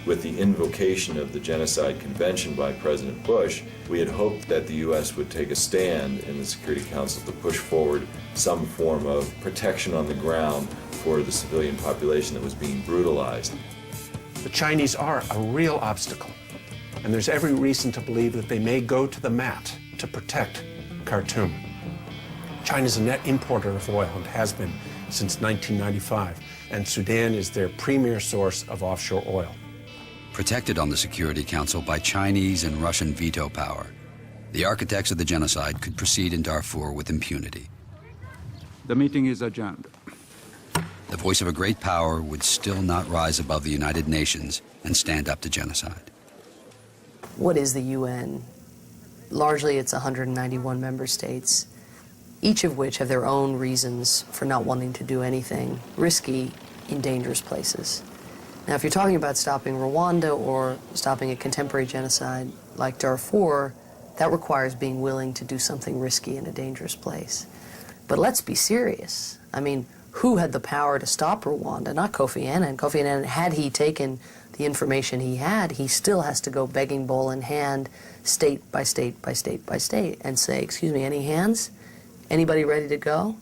With the invocation of the Genocide Convention by President Bush, we had hoped that the U.S. would take a stand in the Security Council to push forward some form of protection on the ground for the civilian population that was being brutalized. The Chinese are a real obstacle, and there's every reason to believe that they may go to the mat to protect Khartoum. China's a net importer of oil and has been since 1995, and Sudan is their premier source of offshore oil. Protected on the Security Council by Chinese and Russian veto power, the architects of the genocide could proceed in Darfur with impunity. The meeting is adjourned. The voice of a great power would still not rise above the United Nations and stand up to genocide. What is the UN? Largely, it's 191 member states, each of which have their own reasons for not wanting to do anything risky in dangerous places. Now, if you're talking about stopping Rwanda or stopping a contemporary genocide like Darfur, that requires being willing to do something risky in a dangerous place. But let's be serious. I mean, who had the power to stop Rwanda? Not Kofi Annan. Kofi Annan, had he taken the information he had, he still has to go begging bowl in hand, state by state by state by state, and say, excuse me, any hands? Anybody ready to go?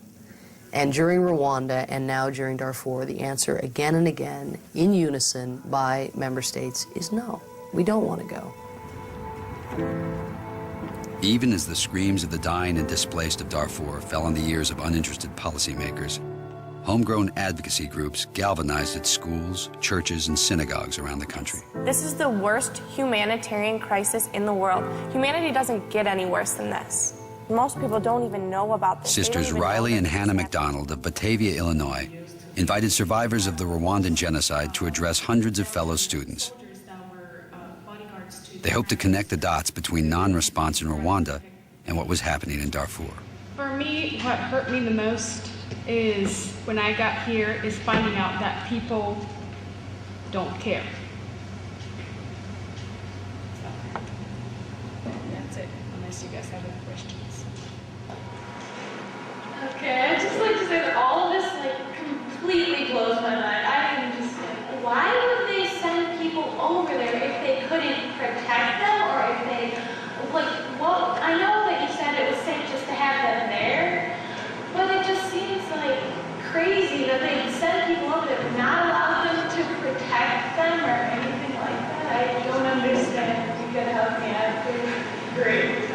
And during Rwanda and now during Darfur, the answer again and again, in unison by member states, is no. We don't want to go. Even as the screams of the dying and displaced of Darfur fell on the ears of uninterested policymakers, homegrown advocacy groups galvanized at schools, churches, and synagogues around the country. This is the worst humanitarian crisis in the world. Humanity doesn't get any worse than this. Most people don't even know about this. Sisters Riley and Hannah McDonald of Batavia, Illinois, invited survivors of the Rwandan genocide to address hundreds of fellow students. They hoped to connect the dots between non-response in Rwanda and what was happening in Darfur. For me, what hurt me the most is when I got here is finding out that people don't care. That's it, unless you guys have any questions. Okay, I'd just like to say that all of this completely blows my mind. I am just like, why would they send people over there if they couldn't protect them, or if they, well, I know that you said it was safe just to have them there, but it just seems crazy that they send people over there and not allow them to protect them or anything like that. I don't understand. If you could help me out, great.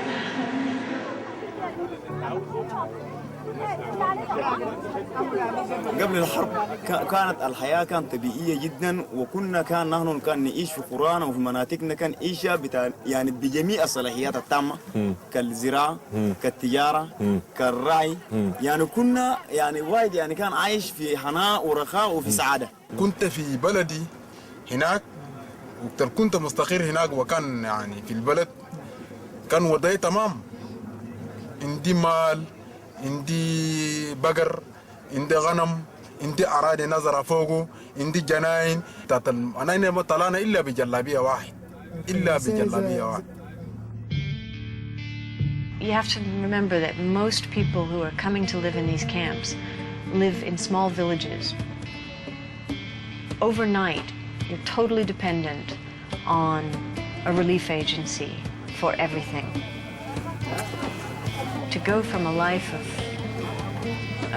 قبل الحرب كانت الحياة كانت طبيعية جدا، وكنا نحن نعيش في قرانا وفي مناطقنا كان عيشة يعني بجميع الصلاحيات التامة كالزراعة كالتجارة كالرعي، يعني كنا وايد كان عايش في هناء ورخاء وفي سعادة. كنت في بلدي هناك وكنت مستقر هناك، وكان في البلد كان وضعي تمام، عندي مال، عندي بقر، عندي غنم، عندي أراضي نظرة فوقه، عندي جناين. أنا ما طلعنا إلا بجلابية واحد، إلا بجلابية واحد. You have to remember that most people who are coming to live in these camps live in small villages. Overnight, you're totally dependent on a relief agency for everything. To go from a life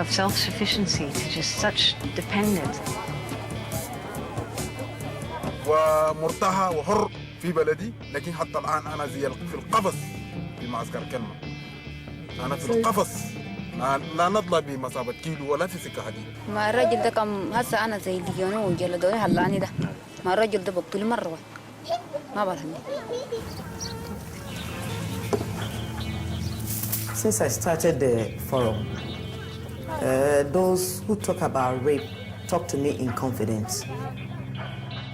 of self-sufficiency to just such dependence. ومرتاح وحر في بلدي، لكن حتى الآن أنا زي في القفص في معسكر كلمة. أنا في القفص لا نطلع بمسافة كيلو ولا في سكة حديد. ما الرجل ده كم هسه أنا زي اللي وجلدوني هلاني ده ما الرجل ده بقتل مرة ما برهني. Since I started the forum, those who talk about rape talk to me in confidence.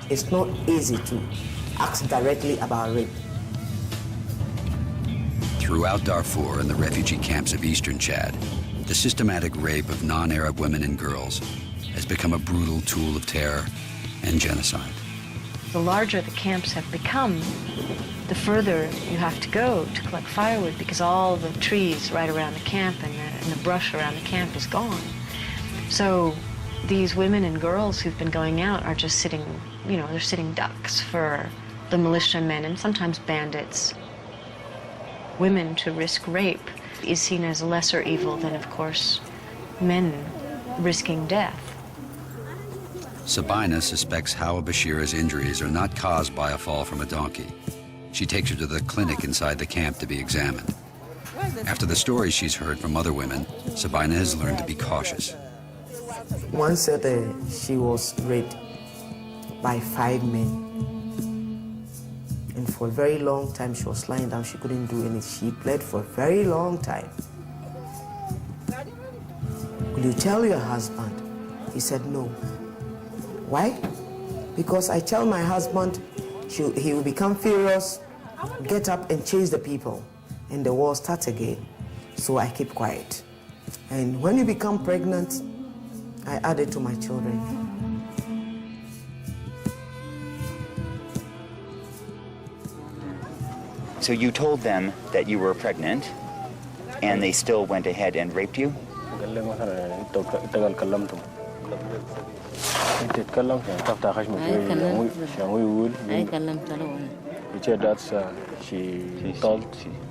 It's not easy to ask directly about rape. Throughout Darfur and the refugee camps of eastern Chad, the systematic rape of non-Arab women and girls has become a brutal tool of terror and genocide. The larger the camps have become, the further you have to go to collect firewood because all the trees right around the camp and the brush around the camp is gone. So these women and girls who've been going out are just sitting, you know, they're sitting ducks for the militiamen and sometimes bandits. Women to risk rape is seen as a lesser evil than, of course, men risking death. Sabina suspects Hawa Bashira's injuries are not caused by a fall from a donkey. She takes her to the clinic inside the camp to be examined. After the stories she's heard from other women, Sabina has learned to be cautious. One said she was raped by 5 men. And for a very long time, she was lying down. She couldn't do anything. She bled for a very long time. Will you tell your husband? He said no. Why? Because I tell my husband, he will become furious, get up and chase the people, and the war starts again. So I keep quiet. And when you become pregnant, I add it to my children. So you told them that you were pregnant, and they still went ahead and raped you?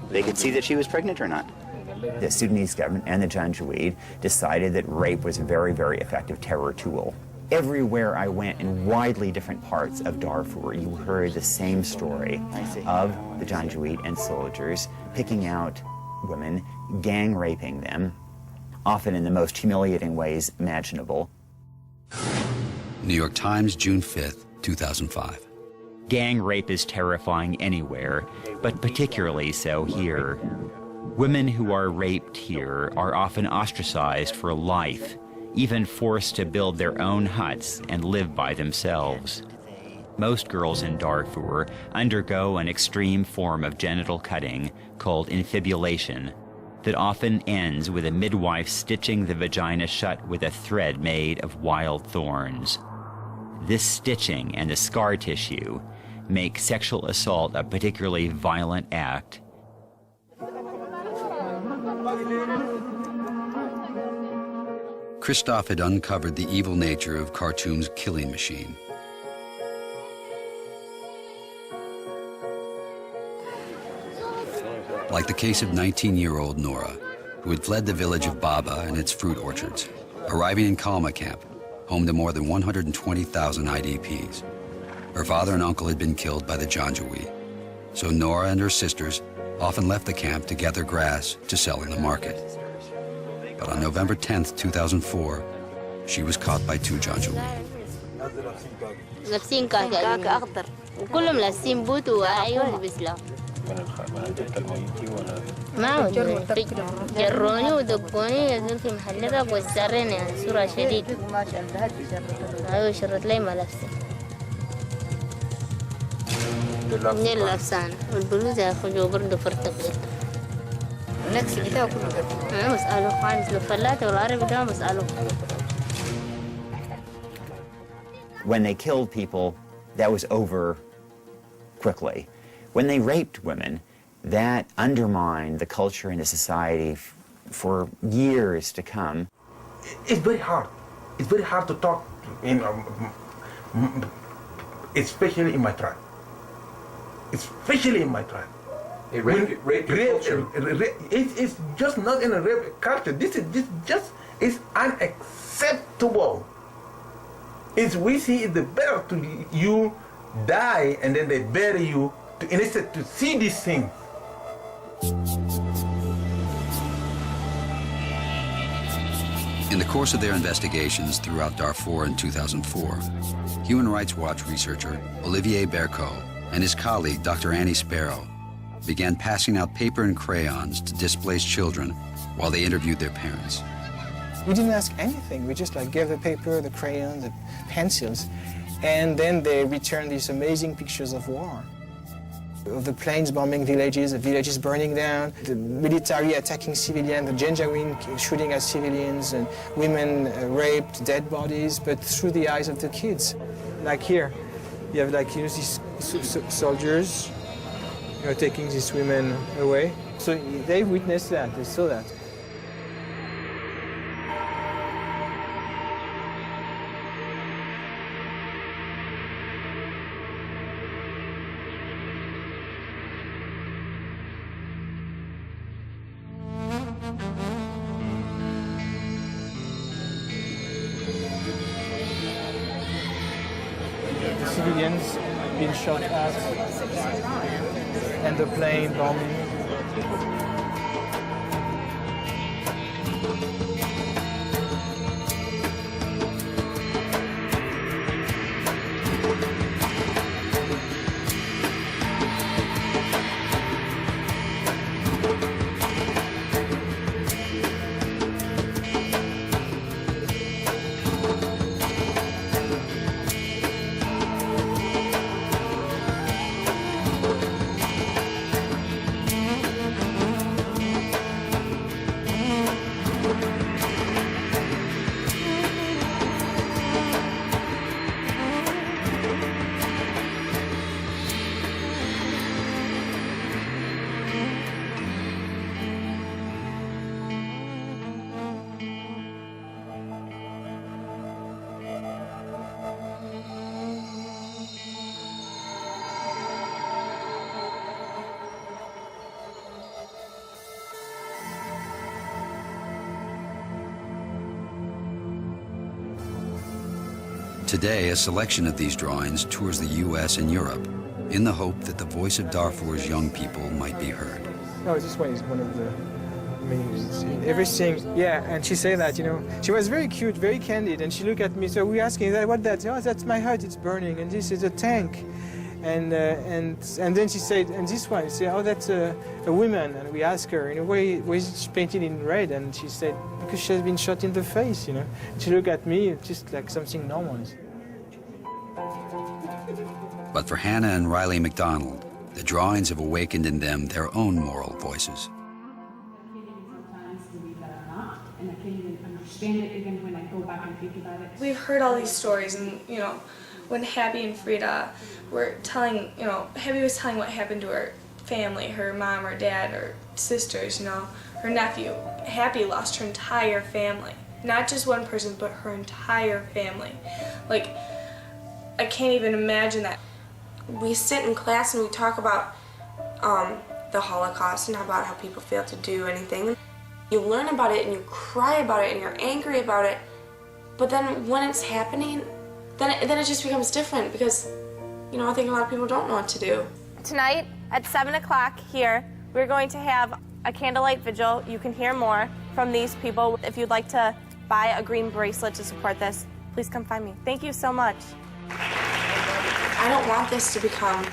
They could see that she was pregnant or not? The Sudanese government and the Janjaweed decided that rape was a very, very effective terror tool. Everywhere I went in widely different parts of Darfur, you heard the same story of the Janjaweed and soldiers picking out women, gang raping them, often in the most humiliating ways imaginable. New York Times, June 5th, 2005. Gang rape is terrifying anywhere, but particularly so here. Women who are raped here are often ostracized for life, even forced to build their own huts and live by themselves. Most girls in Darfur undergo an extreme form of genital cutting called infibulation that often ends with a midwife stitching the vagina shut with a thread made of wild thorns. This stitching and the scar tissue make sexual assault a particularly violent act. Christoph had uncovered the evil nature of Khartoum's killing machine. Like the case of 19-year-old Nora, who had fled the village of Baba and its fruit orchards, arriving in Kalma camp, home to more than 120,000 IDPs. Her father and uncle had been killed by the Janjaweed, so Nora and her sisters often left the camp to gather grass to sell in the market. But on November 10th, 2004, she was caught by 2 Janjaweed. لابسين كعك أخضر وكلهم لابسين بوت وعيون بيسلام ما جروني ودقوني نزلت في محل راب وزرين يعني صورة شديد أيوة شرط لي ملابسي من اللبسان والبلوزة أخذوا برضو فرتق نفس بتاعه كله أنا بسأله خالص لو فلاتة والعربي ده بسأله. When they killed people, that was over quickly. When they raped women, that undermined the culture and the society for years to come. It's very hard. It's very hard to talk, especially in my tribe. Especially in my tribe. Rape culture. It's just not in a rape culture. This is unacceptable. We see it better to you die and then they bury you instead to see these things. In the course of their investigations throughout Darfur in 2004, Human Rights Watch researcher Olivier Bercot and his colleague Dr. Annie Sparrow began passing out paper and crayons to displaced children while they interviewed their parents. We didn't ask anything. We just gave the paper, the crayons, the pencils, and then they returned these amazing pictures of war. Of the planes bombing villages, the villages burning down, the military attacking civilians, the Janjaweed shooting at civilians, and women raped, dead bodies, but through the eyes of the kids. Like here, you have these soldiers taking these women away. So they witnessed that, they saw that. Civilians being shot at, and the plane bombing. Today, a selection of these drawings tours the U.S. and Europe in the hope that the voice of Darfur's young people might be heard. No, this one is one of the main everything. Yeah, and she said that, she was very cute, very candid, and she looked at me, so we asking that, what that? Oh, that's my heart, it's burning, and this is a tank. And then she said, and this one, she said, oh, that's a woman. And we asked her, why is she painted in red? And she said, because she has been shot in the face, She looked at me just like something normal. But for Hannah and Riley McDonald, the drawings have awakened in them their own moral voices. And I can't even understand it even when I go back and think about it. We've heard all these stories, and when Happy and Frida were telling, Happy was telling what happened to her family, her mom, her dad, her sisters, her nephew. Happy lost her entire family. Not just one person, but her entire family. I can't even imagine that. We sit in class and we talk about the Holocaust and about how people failed to do anything. You learn about it and you cry about it and you're angry about it, but then when it's happening, then it just becomes different because, I think a lot of people don't know what to do. Tonight at 7 o'clock here, we're going to have a candlelight vigil. You can hear more from these people. If you'd like to buy a green bracelet to support this, please come find me. Thank you so much. I don't want this to become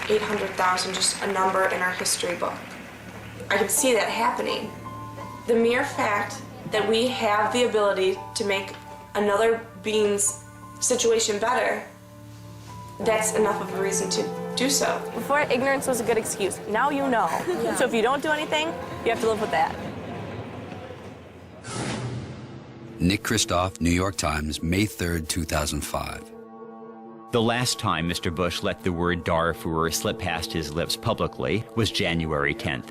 800,000, just a number in our history book. I can see that happening. The mere fact that we have the ability to make another being's situation better, that's enough of a reason to do so. Before, ignorance was a good excuse. Now you know. Yeah. So if you don't do anything, you have to live with that. Nick Kristof, New York Times, May 3rd, 2005. The last time Mr. Bush let the word Darfur slip past his lips publicly was January 10th.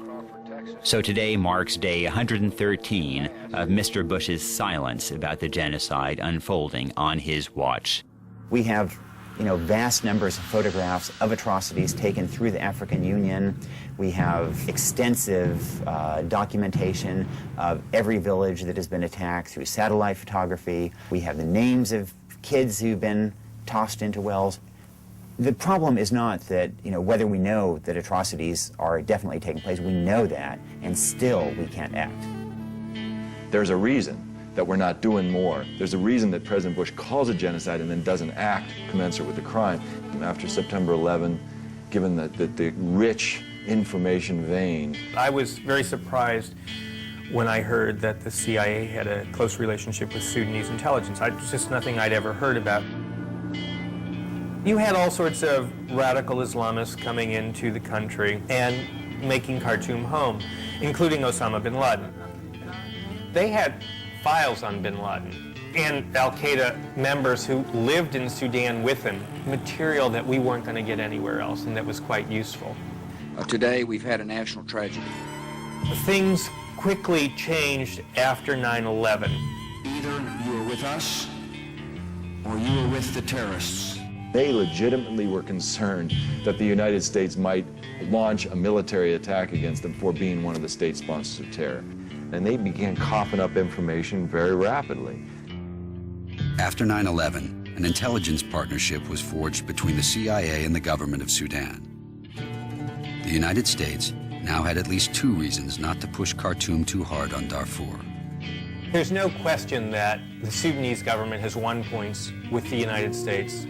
So today marks day 113 of Mr. Bush's silence about the genocide unfolding on his watch. We have, vast numbers of photographs of atrocities taken through the African Union. We have extensive documentation of every village that has been attacked through satellite photography. We have the names of kids who've been tossed into wells. The problem is not that, whether we know that atrocities are definitely taking place, we know that, and still we can't act. There's a reason that we're not doing more. There's a reason that President Bush calls it genocide and then doesn't act commensurate with the crime. After September 11, given the rich information vein. I was very surprised when I heard that the CIA had a close relationship with Sudanese intelligence. It's just nothing I'd ever heard about. You had all sorts of radical Islamists coming into the country and making Khartoum home, including Osama bin Laden. They had files on bin Laden and al-Qaeda members who lived in Sudan with him, material that we weren't going to get anywhere else and that was quite useful. Today we've had a national tragedy. Things quickly changed after 9/11. Either you were with us or you were with the terrorists. They legitimately were concerned that the United States might launch a military attack against them for being one of the state sponsors of terror. And they began coughing up information very rapidly. After 9/11, an intelligence partnership was forged between the CIA and the government of Sudan. The United States now had at least two reasons not to push Khartoum too hard on Darfur. There's no question that the Sudanese government has won points with the United States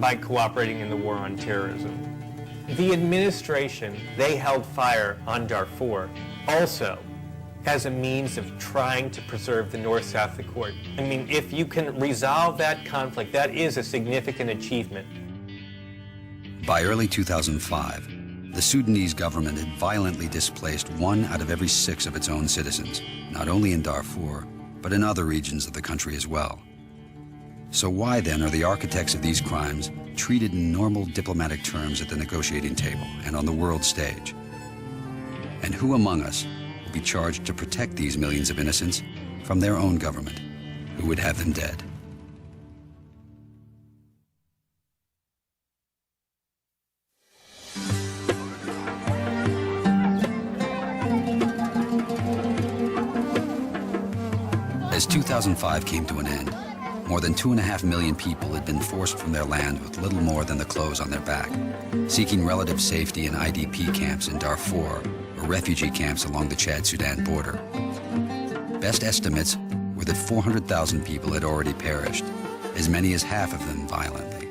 by cooperating in the war on terrorism. The administration, they held fire on Darfur also as a means of trying to preserve the North-South Accord. I mean, if you can resolve that conflict, that is a significant achievement. By early 2005, the Sudanese government had violently displaced 1 out of every 6 of its own citizens, not only in Darfur, but in other regions of the country as well. So why then are the architects of these crimes treated in normal diplomatic terms at the negotiating table and on the world stage? And who among us will be charged to protect these millions of innocents from their own government, who would have them dead? As 2005 came to an end, more than 2.5 million people had been forced from their land with little more than the clothes on their back, seeking relative safety in IDP camps in Darfur or refugee camps along the Chad-Sudan border. Best estimates were that 400,000 people had already perished, as many as half of them violently.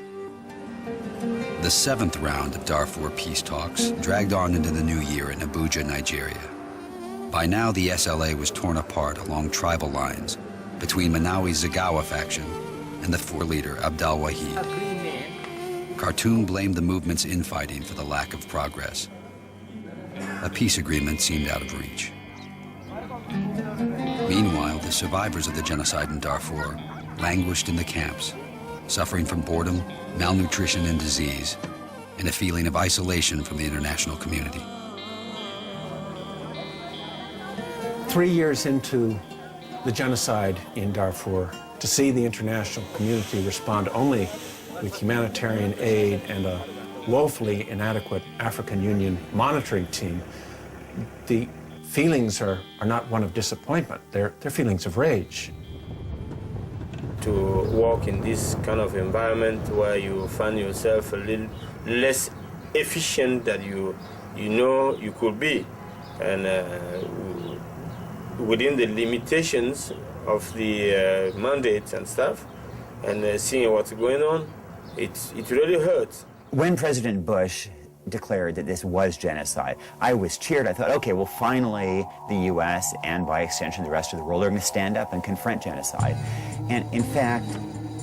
The 7th round of Darfur peace talks dragged on into the new year in Abuja, Nigeria. By now, the SLA was torn apart along tribal lines between Malawi's Zagawa faction and the 4 leader Abdel Wahid. Khartoum blamed the movement's infighting for the lack of progress. A peace agreement seemed out of reach. Meanwhile, the survivors of the genocide in Darfur languished in the camps, suffering from boredom, malnutrition, and disease, and a feeling of isolation from the international community. 3 years into the genocide in Darfur, to see the international community respond only with humanitarian aid and a woefully inadequate African Union monitoring team, the feelings are not one of disappointment, they're feelings of rage. To work in this kind of environment where you find yourself a little less efficient than you know you could be, and within the limitations of the mandate and stuff, and seeing what's going on, it really hurts. When President Bush declared that this was genocide, I was cheered. I thought, okay, well, finally, the U.S. and by extension the rest of the world are going to stand up and confront genocide. And in fact,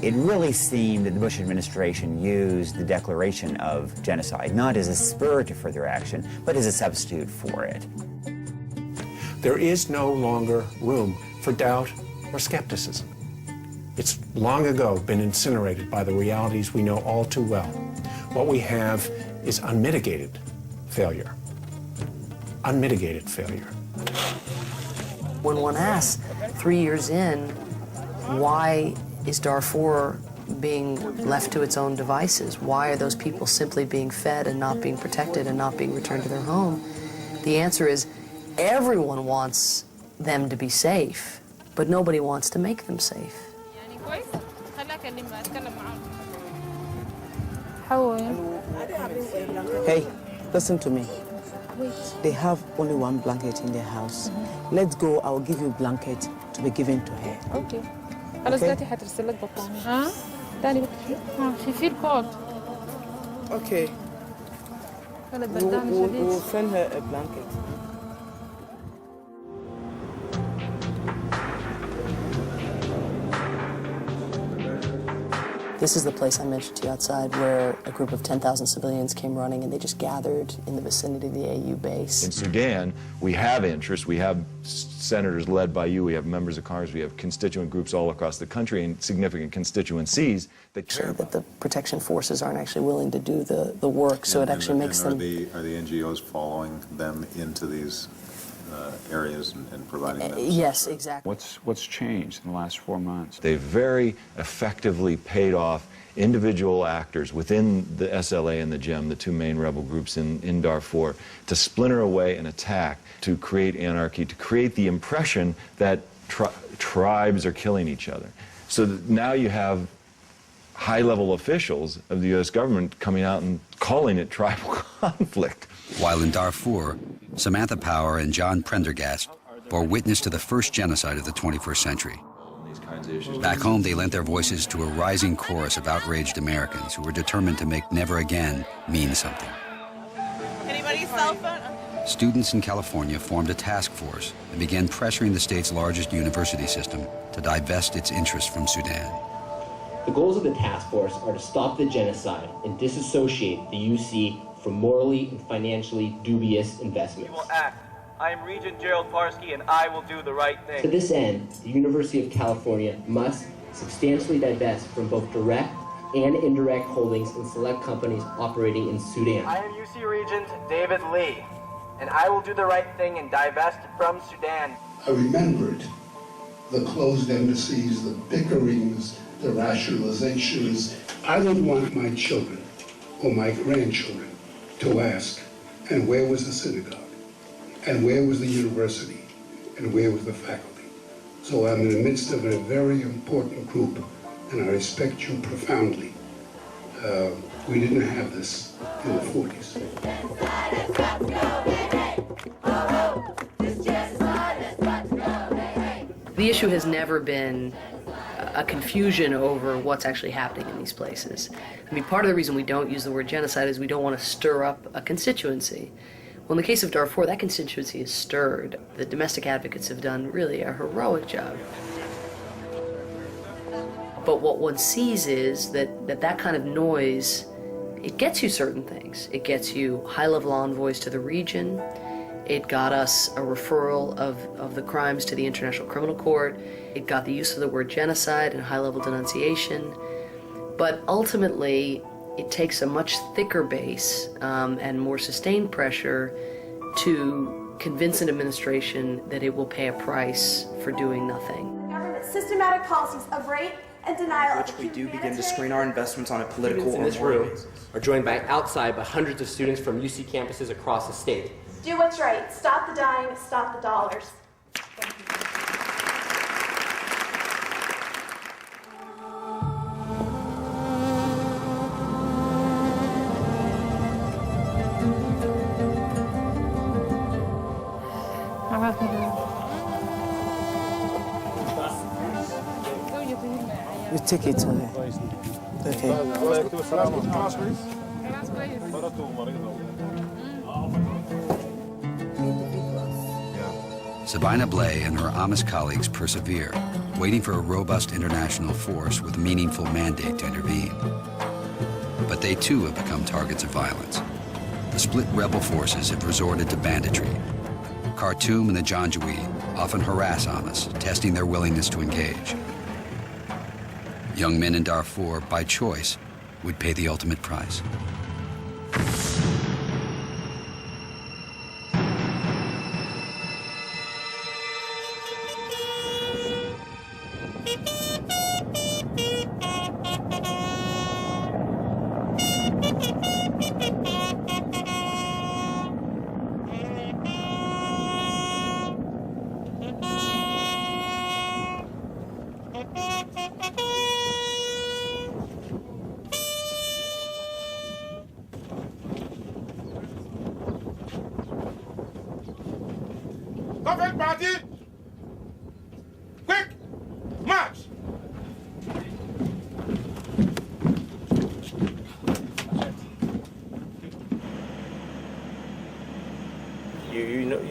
it really seemed that the Bush administration used the declaration of genocide not as a spur to further action, but as a substitute for it. There is no longer room for doubt or skepticism. It's long ago been incinerated by the realities we know all too well. What we have is unmitigated failure. Unmitigated failure. When one asks, 3 years in, why is Darfur being left to its own devices? Why are those people simply being fed and not being protected and not being returned to their home? The answer is everyone wants them to be safe, but nobody wants to make them safe. Hey, listen to me. They have only one blanket in their house. Let's go, I'll give you a blanket. to be given to her. اوكي خلاص Okay. دلوقتي هترسل لك بطانية ها تاني في الكود Okay. خلت We'll, بردان we'll, شديد we'll send her a blanket. This is the place I mentioned to you outside where a group of 10,000 civilians came running and they just gathered in the vicinity of the AU base. In Sudan, we have interests. We have senators led by you. We have members of Congress. We have constituent groups all across the country and significant constituencies that care That the protection forces aren't actually willing to do the work, so it actually makes them... Are the NGOs following them into these areas and providing them? Yes, exactly. What's changed in the last 4 months? They very effectively paid off individual actors within the SLA and the GEM, the two main rebel groups in Darfur, to splinter away and attack, to create anarchy, to create the impression that tribes are killing each other. So that now you have high-level officials of the U.S. government coming out and calling it tribal conflict. While in Darfur, Samantha Power and John Prendergast bore witness to the first genocide of the 21st century. Back home, they lent their voices to a rising chorus of outraged Americans who were determined to make never again mean something. Anybody's cell phone? Students in California formed a task force and began pressuring the state's largest university system to divest its interests from Sudan. The goals of the task force are to stop the genocide and disassociate the UC from morally and financially dubious investments. We will act. I am Regent Gerald Parsky, and I will do the right thing. To this end, the University of California must substantially divest from both direct and indirect holdings in select companies operating in Sudan. I am UC Regent David Lee, and I will do the right thing and divest from Sudan. I remembered the closed embassies, the bickerings, the rationalizations. I would want my children or my grandchildren to ask, and where was the synagogue? And where was the university? And where was the faculty? So I'm in the midst of a very important group, and I respect you profoundly. We didn't have this in the 40s. The issue has never been a confusion over what's actually happening in these places. I mean, part of the reason we don't use the word genocide is we don't want to stir up a constituency. Well, in the case of Darfur, that constituency is stirred. The domestic advocates have done really a heroic job. But what one sees is that kind of noise, it gets you certain things. It gets you high-level envoys to the region. It got us a referral of the crimes to the International Criminal Court. It got the use of the word genocide and high-level denunciation. But ultimately, it takes a much thicker base and more sustained pressure to convince an administration that it will pay a price for doing nothing. Government's systematic policies of rape and denial which we do begin to screen our investments on a political Students in this room are joined by outside by hundreds of students from UC campuses across the state. Do what's right. Stop the dying, stop the dollars. You take it to her. Okay. Sabina Blay and her Amish colleagues persevere, waiting for a robust international force with a meaningful mandate to intervene. But they too have become targets of violence. The split rebel forces have resorted to banditry. Khartoum and the Janjaweed often harass Amish, testing their willingness to engage. Young men in Darfur, by choice, would pay the ultimate price.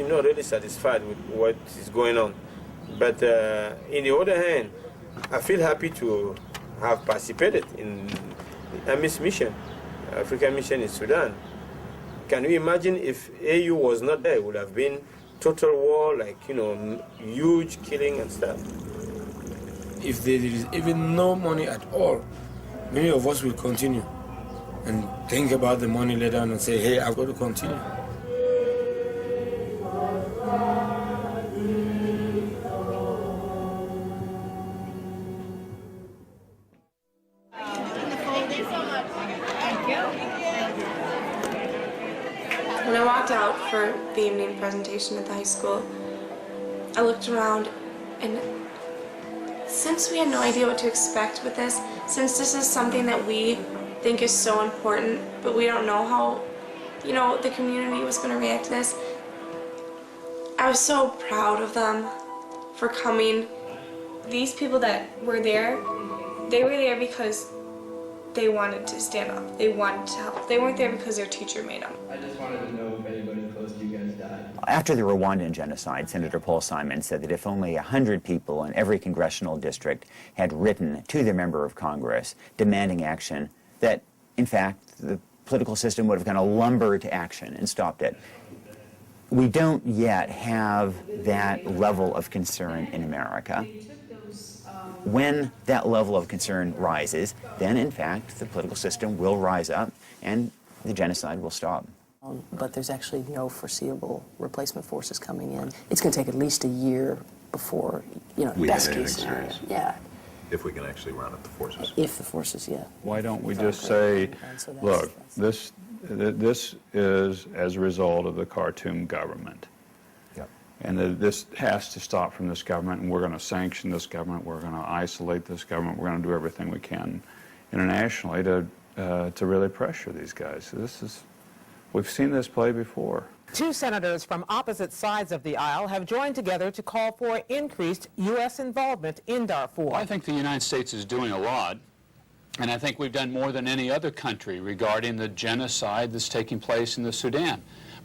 not really satisfied with what is going on. But in the other hand, I feel happy to have participated in AMIS mission, African mission in Sudan. Can you imagine if AU was not there? It would have been total war, like, huge killing and stuff. If there is even no money at all, many of us will continue and think about the money later on and say, hey, I've got to continue. When I walked out for the evening presentation at the high school, I looked around, and since we had no idea what to expect with this, since this is something that we think is so important, but we don't know how, the community was going to react to this, I was so proud of them for coming. These people that were there, they were there because they wanted to stand up. They wanted to help. They weren't there because their teacher made them. I just wanted to know if anybody close to you guys died. After the Rwandan genocide, Senator Paul Simon said that if only 100 people in every congressional district had written to their member of Congress demanding action, that, in fact, the political system would have kind of lumbered to action and stopped it. We don't yet have that level of concern in America. When that level of concern rises, then, in fact, the political system will rise up and the genocide will stop. But there's actually no foreseeable replacement forces coming in. It's going to take at least a year before, We best have case anything scenario. serious. Yeah, If we can actually round up the forces. if the forces, yeah. Why don't we just say, look, this is as a result of the Khartoum government. And this has to stop from this government, and we're going to sanction this government, we're going to isolate this government, we're going to do everything we can internationally to really pressure these guys. We've seen this play before. Two senators from opposite sides of the aisle have joined together to call for increased U.S. involvement in Darfur. Well, I think the United States is doing a lot, and I think we've done more than any other country regarding the genocide that's taking place in the Sudan.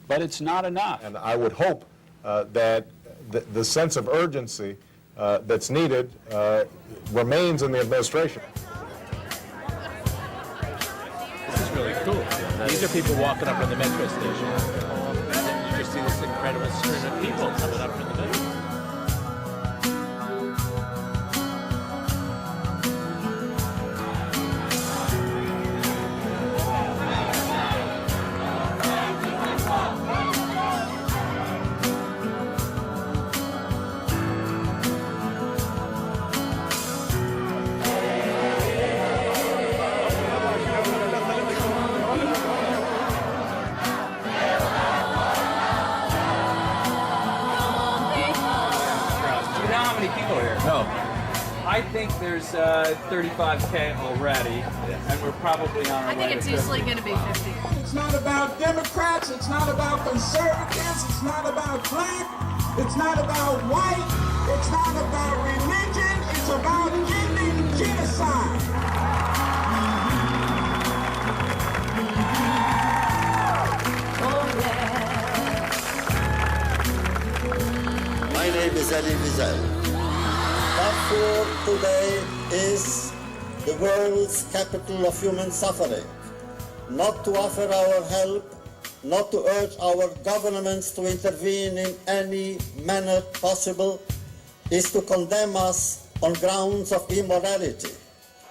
But it's not enough. And I would hope that the sense of urgency that's needed remains in the administration. This is really cool. These are people walking up from the metro station. And you just see this incredible string of people coming up from the metro. I think there's 35K already, and we're probably on our way. I think it's easily going to be 50. It's not about Democrats, it's not about conservatives, it's not about black, it's not about white, it's not about religion, it's about ending genocide. My name is Ali Wiesel. Darfur today is the world's capital of human suffering. Not to offer our help, not to urge our governments to intervene in any manner possible, is to condemn us on grounds of immorality.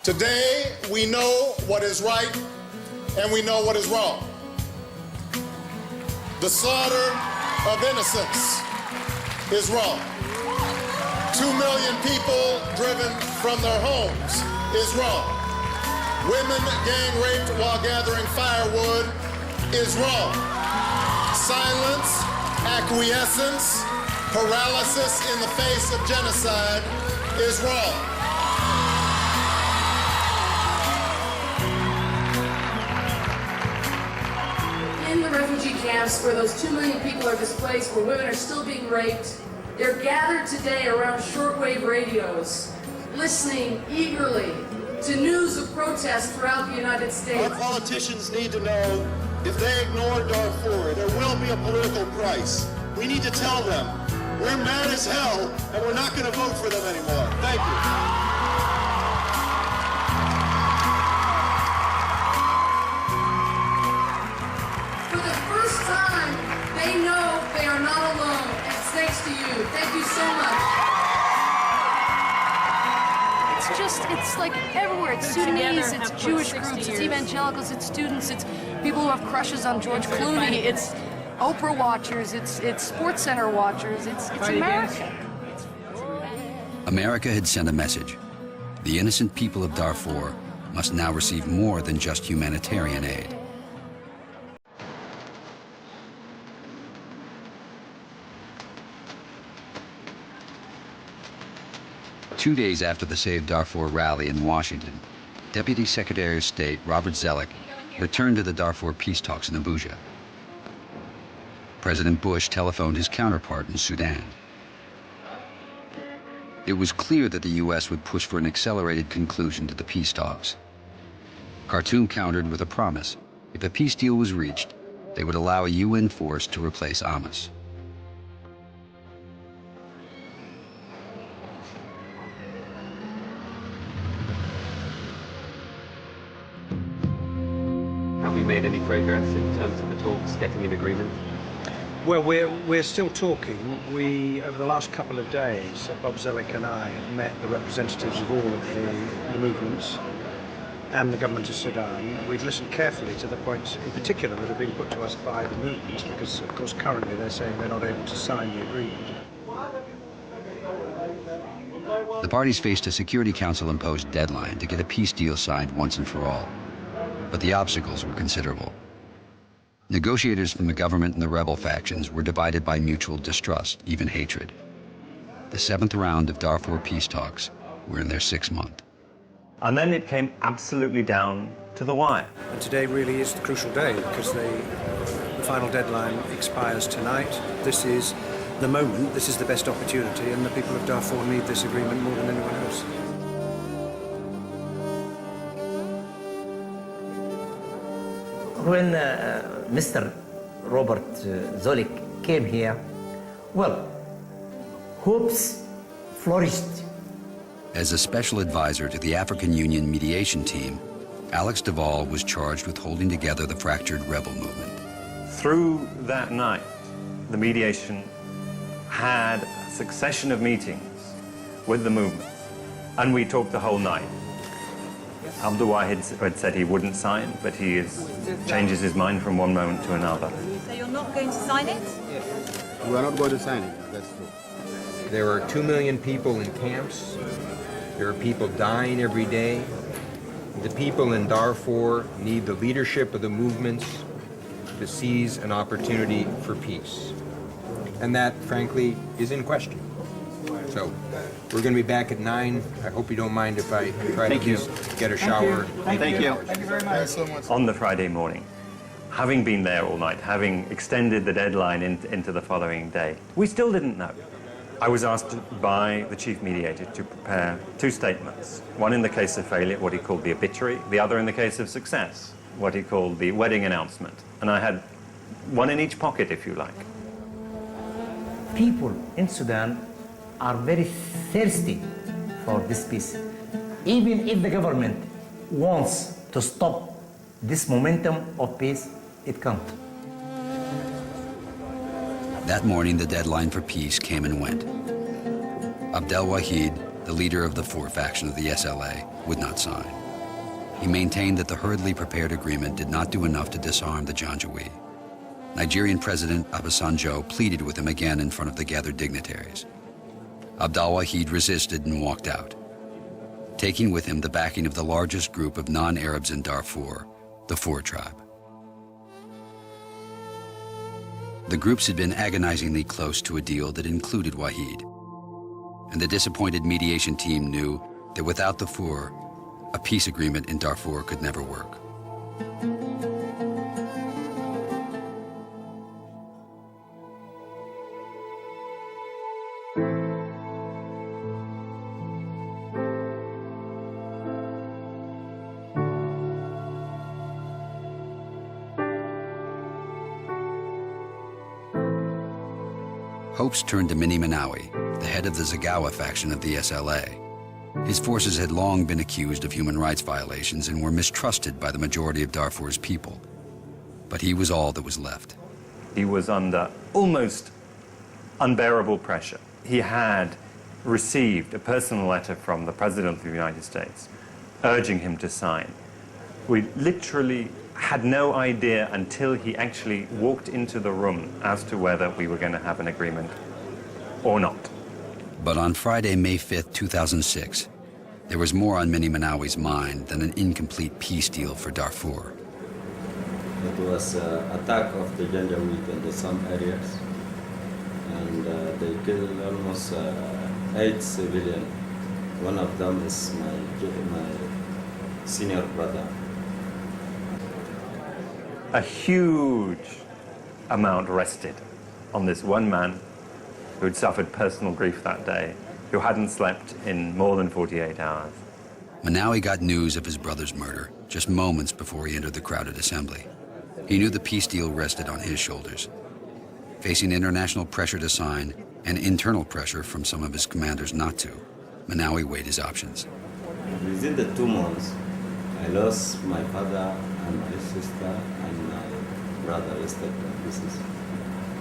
Today, we know what is right and we know what is wrong. The slaughter of innocents is wrong. 2 million people driven from their homes is wrong. Women gang raped while gathering firewood is wrong. Silence, acquiescence, paralysis in the face of genocide is wrong. In the refugee camps where those 2 million people are displaced, where women are still being raped, they're gathered today around shortwave radios, listening eagerly to news of protests throughout the United States. Our politicians need to know if they ignore Darfur, there will be a political price. We need to tell them we're mad as hell and we're not going to vote for them anymore. Thank you. For the first time, they know they are not alone, and it's thanks to you. Thank you so much. It's like everywhere. It's Sudanese, it's Jewish groups, it's evangelicals, it's students, it's people who have crushes on George Clooney, it's Oprah watchers, it's Sports Center watchers, it's America. America had sent a message. The innocent people of Darfur must now receive more than just humanitarian aid. Two days after the Save Darfur rally in Washington, Deputy Secretary of State Robert Zoellick returned to the Darfur peace talks in Abuja. President Bush telephoned his counterpart in Sudan. It was clear that the U.S. would push for an accelerated conclusion to the peace talks. Khartoum countered with a promise. If a peace deal was reached, they would allow a UN force to replace AMIS. Have we made any progress in terms of the talks getting an agreement? Well, we're still talking. Over the last couple of days, Bob Zoellick and I have met the representatives of all of the movements and the government of Sudan. We've listened carefully to the points in particular that have been put to us by the movements, because of course currently they're saying they're not able to sign the agreement. The parties faced a Security Council-imposed deadline to get a peace deal signed once and for all. But the obstacles were considerable. Negotiators from the government and the rebel factions were divided by mutual distrust, even hatred. The seventh round of Darfur peace talks were in their 6th month. And then it came absolutely down to the wire. And today really is the crucial day, because the final deadline expires tonight. This is the moment, this is the best opportunity, and the people of Darfur need this agreement more than anyone else. When Mr. Robert Zoellick came here, well, hopes flourished. As a special advisor to the African Union mediation team, Alex Duvall was charged with holding together the fractured rebel movement. Through that night, the mediation had a succession of meetings with the movement, and we talked the whole night. Abdul Wahid had said he wouldn't sign, but he changes his mind from one moment to another. So you're not going to sign it? We are not going to sign it, that's true. There are 2 million people in camps. There are people dying every day. The people in Darfur need the leadership of the movements to seize an opportunity for peace. And that, frankly, is in question. So, we're going to be back at 9. I hope you don't mind if I try to just get a shower. Thank you. Thank you very much. Thanks so much. On the Friday morning, having been there all night, having extended the deadline into the following day, we still didn't know. I was asked by the chief mediator to prepare 2 statements. One in the case of failure, what he called the obituary, the other in the case of success, what he called the wedding announcement. And I had one in each pocket, if you like. People in Sudan are very thirsty for this peace. Even if the government wants to stop this momentum of peace, it can't. That morning, the deadline for peace came and went. Abdel Wahid, the leader of the 4 faction of the SLA, would not sign. He maintained that the hurriedly prepared agreement did not do enough to disarm the Janjaweed. Nigerian President Obasanjo pleaded with him again in front of the gathered dignitaries. Abdel Wahid resisted and walked out, taking with him the backing of the largest group of non-Arabs in Darfur, the 4 tribe. The groups had been agonizingly close to a deal that included Wahid, and the disappointed mediation team knew that without the 4, a peace agreement in Darfur could never work. hopes turned to Mini Manawi, the head of the Zagawa faction of the SLA. His forces had long been accused of human rights violations and were mistrusted by the majority of Darfur's people. But he was all that was left. He was under almost unbearable pressure. He had received a personal letter from the President of the United States urging him to sign. We literally had no idea until he actually walked into the room as to whether we were going to have an agreement or not. But on Friday, May 5th, 2006, there was more on Mini Manawi's mind than an incomplete peace deal for Darfur. It was an attack of the Janjaweed in some areas, and they killed almost 8 civilians. One of them is my senior brother. A huge amount rested on this one man who had suffered personal grief that day, who hadn't slept in more than 48 hours. Manawi got news of his brother's murder just moments before he entered the crowded assembly. He knew the peace deal rested on his shoulders. Facing international pressure to sign and internal pressure from some of his commanders not to, Manawi weighed his options. Within the 2 months, I lost my father and my sister and my brother. This is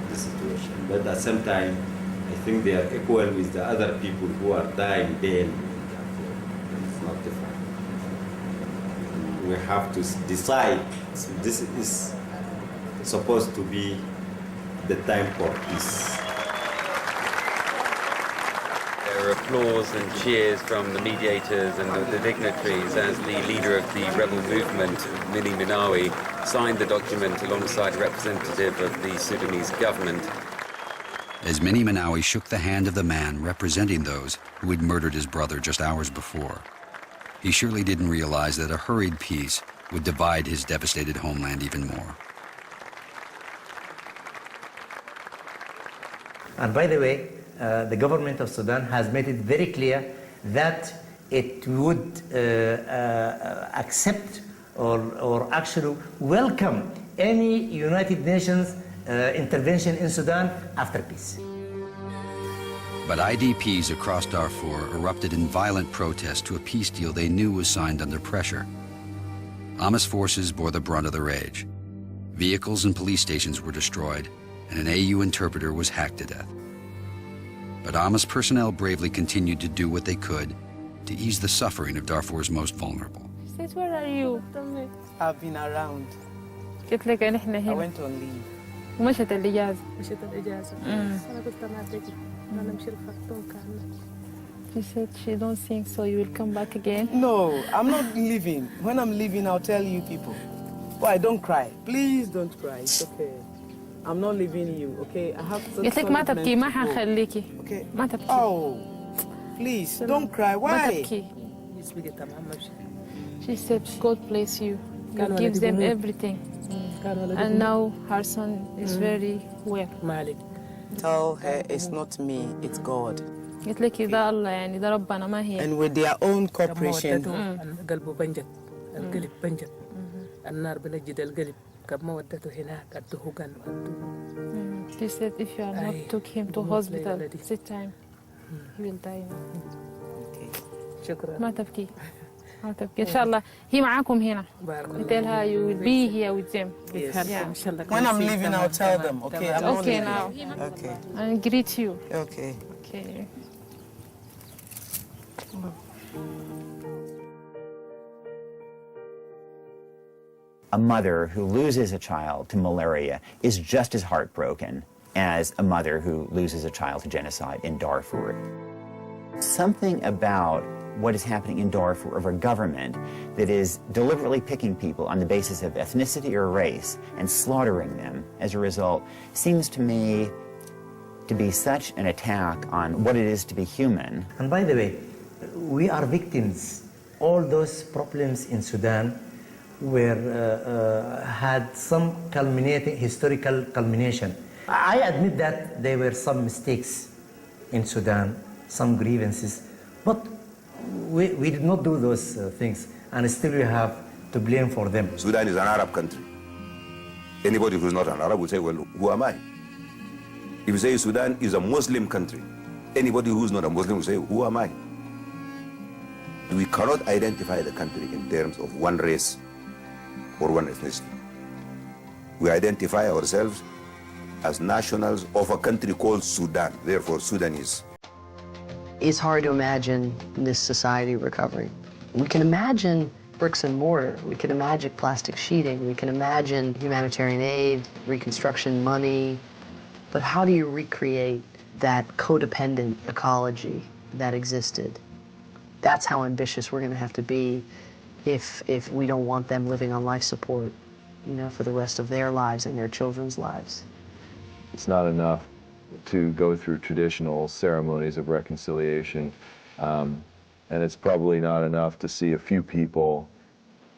the situation. But at the same time, I think they are equal with the other people who are dying daily. It's not different. We have to decide. This is supposed to be the time for peace. There were applause and cheers from the mediators and the dignitaries as the leader of the rebel movement, Mini Manawi, signed the document alongside a representative of the Sudanese government. As Mini Manawi shook the hand of the man representing those who had murdered his brother just hours before, he surely didn't realize that a hurried peace would divide his devastated homeland even more. And by the way, the government of Sudan has made it very clear that it would accept or actually welcome any United Nations intervention in Sudan after peace. But IDPs across Darfur erupted in violent protest to a peace deal they knew was signed under pressure. Ami's forces bore the brunt of the rage. Vehicles and police stations were destroyed, and an AU interpreter was hacked to death. But Ami's personnel bravely continued to do what they could to ease the suffering of Darfur's most vulnerable. Sis, where are you? I've been around. قلت لك نحن I هنا. went on leave. ومشت الإجازة. مشيت الإجازة. أنا قلت ما تجي. أنا أمشي الخرطوم كأنه. She said she don't think so. You will come back again. No, I'm not leaving. When I'm leaving, I'll tell you people. Why? Don't cry. Please don't cry. It's okay. I'm not leaving you. Okay? I have to. قلت لك ما تبكي ما حنخليكي. Okay. ما تبكي. Oh, please don't cry. ما Why? تبكي. She said God bless you. God gives them everything. And now her son is very well. Tell her it's not me, it's God. قلت لك ده الله يعني ده ربنا ما هي. And with their own cooperation. قلبه بنجد القلب بنجد النار بنجد القلب كم ما ودته هناك قده قال She said if you are not took him to hospital this time he will die now. شكرا. ما تبكي. ما تبكي. إن شاء الله هي معاكم هنا. Tell her you will be here with them. Yes. Yeah. When I'm leaving, I'll tell them. Okay. I'm not Okay leaving. now. Okay. And greet you. Okay. Okay. A mother who loses a child to malaria is just as heartbroken as a mother who loses a child to genocide in Darfur. Something about what is happening in Darfur of a government that is deliberately picking people on the basis of ethnicity or race and slaughtering them as a result seems to me to be such an attack on what it is to be human. And by the way, we are victims. All those problems in Sudan had some historical culmination. I admit that there were some mistakes in Sudan, some grievances, but we did not do those things, and still we have to blame for them. Sudan is an Arab country. Anybody who's not an Arab will say, well, who am I? If you say Sudan is a Muslim country, anybody who's not a Muslim will say, who am I? We cannot identify the country in terms of one race or one ethnicity. We identify ourselves as nationals of a country called Sudan, therefore Sudanese. It's hard to imagine this society recovering. We can imagine bricks and mortar. We can imagine plastic sheeting. We can imagine humanitarian aid, reconstruction money. But how do you recreate that codependent ecology that existed? That's how ambitious we're going to have to be if we don't want them living on life support, you know, for the rest of their lives and their children's lives. It's not enough to go through traditional ceremonies of reconciliation, and it's probably not enough to see a few people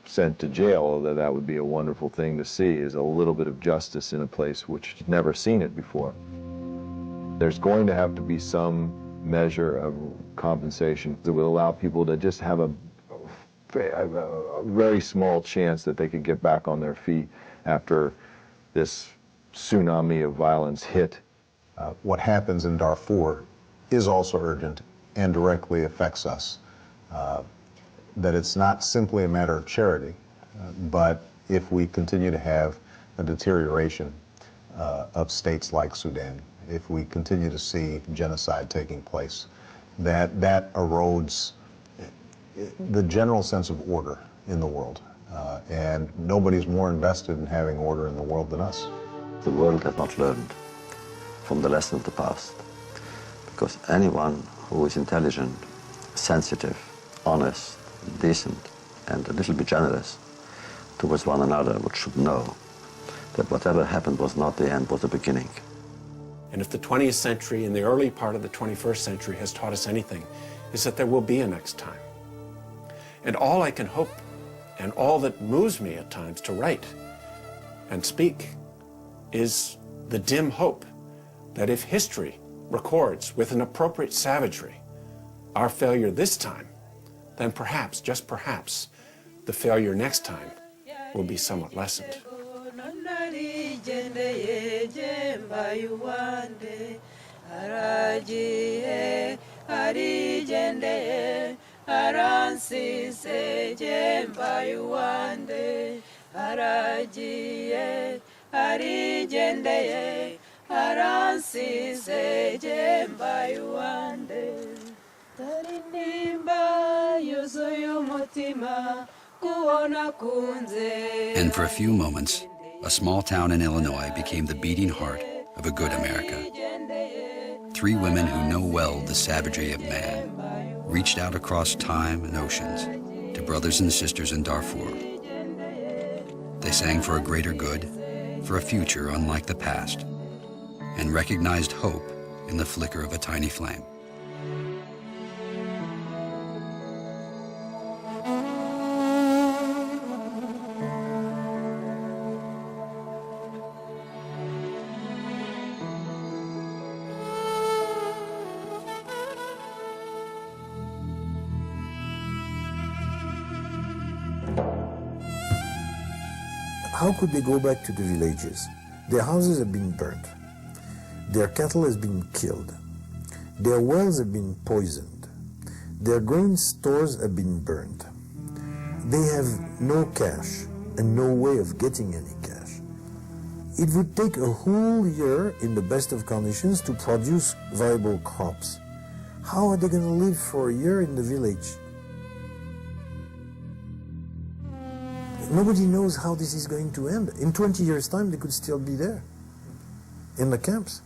sent to jail, although that would be a wonderful thing to see, is a little bit of justice in a place which has never seen it before. There's going to have to be some measure of compensation that will allow people to just have a very small chance that they could get back on their feet after this tsunami of violence hit. What happens in Darfur is also urgent and directly affects us. That it's not simply a matter of charity, but if we continue to have a deterioration of states like Sudan, if we continue to see genocide taking place, that erodes the general sense of order in the world. And nobody's more invested in having order in the world than us. The world has not learned from the lesson of the past, because anyone who is intelligent, sensitive, honest, decent, and a little bit generous towards one another should know that whatever happened was not the end, was the beginning. And if the 20th century and the early part of the 21st century has taught us anything, is that there will be a next time. And all I can hope, and all that moves me at times to write and speak, is the dim hope that if history records with an appropriate savagery our failure this time, then perhaps, just perhaps, the failure next time will be somewhat lessened. And for a few moments, a small town in Illinois became the beating heart of a good America. 3 women who know well the savagery of man reached out across time and oceans to brothers and sisters in Darfur. They sang for a greater good, for a future unlike the past, and recognized hope in the flicker of a tiny flame. How could they go back to the villages? Their houses have been burnt. Their cattle has been killed. Their wells have been poisoned. Their grain stores have been burned. They have no cash and no way of getting any cash. It would take a whole year in the best of conditions to produce viable crops. How are they going to live for a year in the village? Nobody knows how this is going to end. In 20 years' time, they could still be there, in the camps.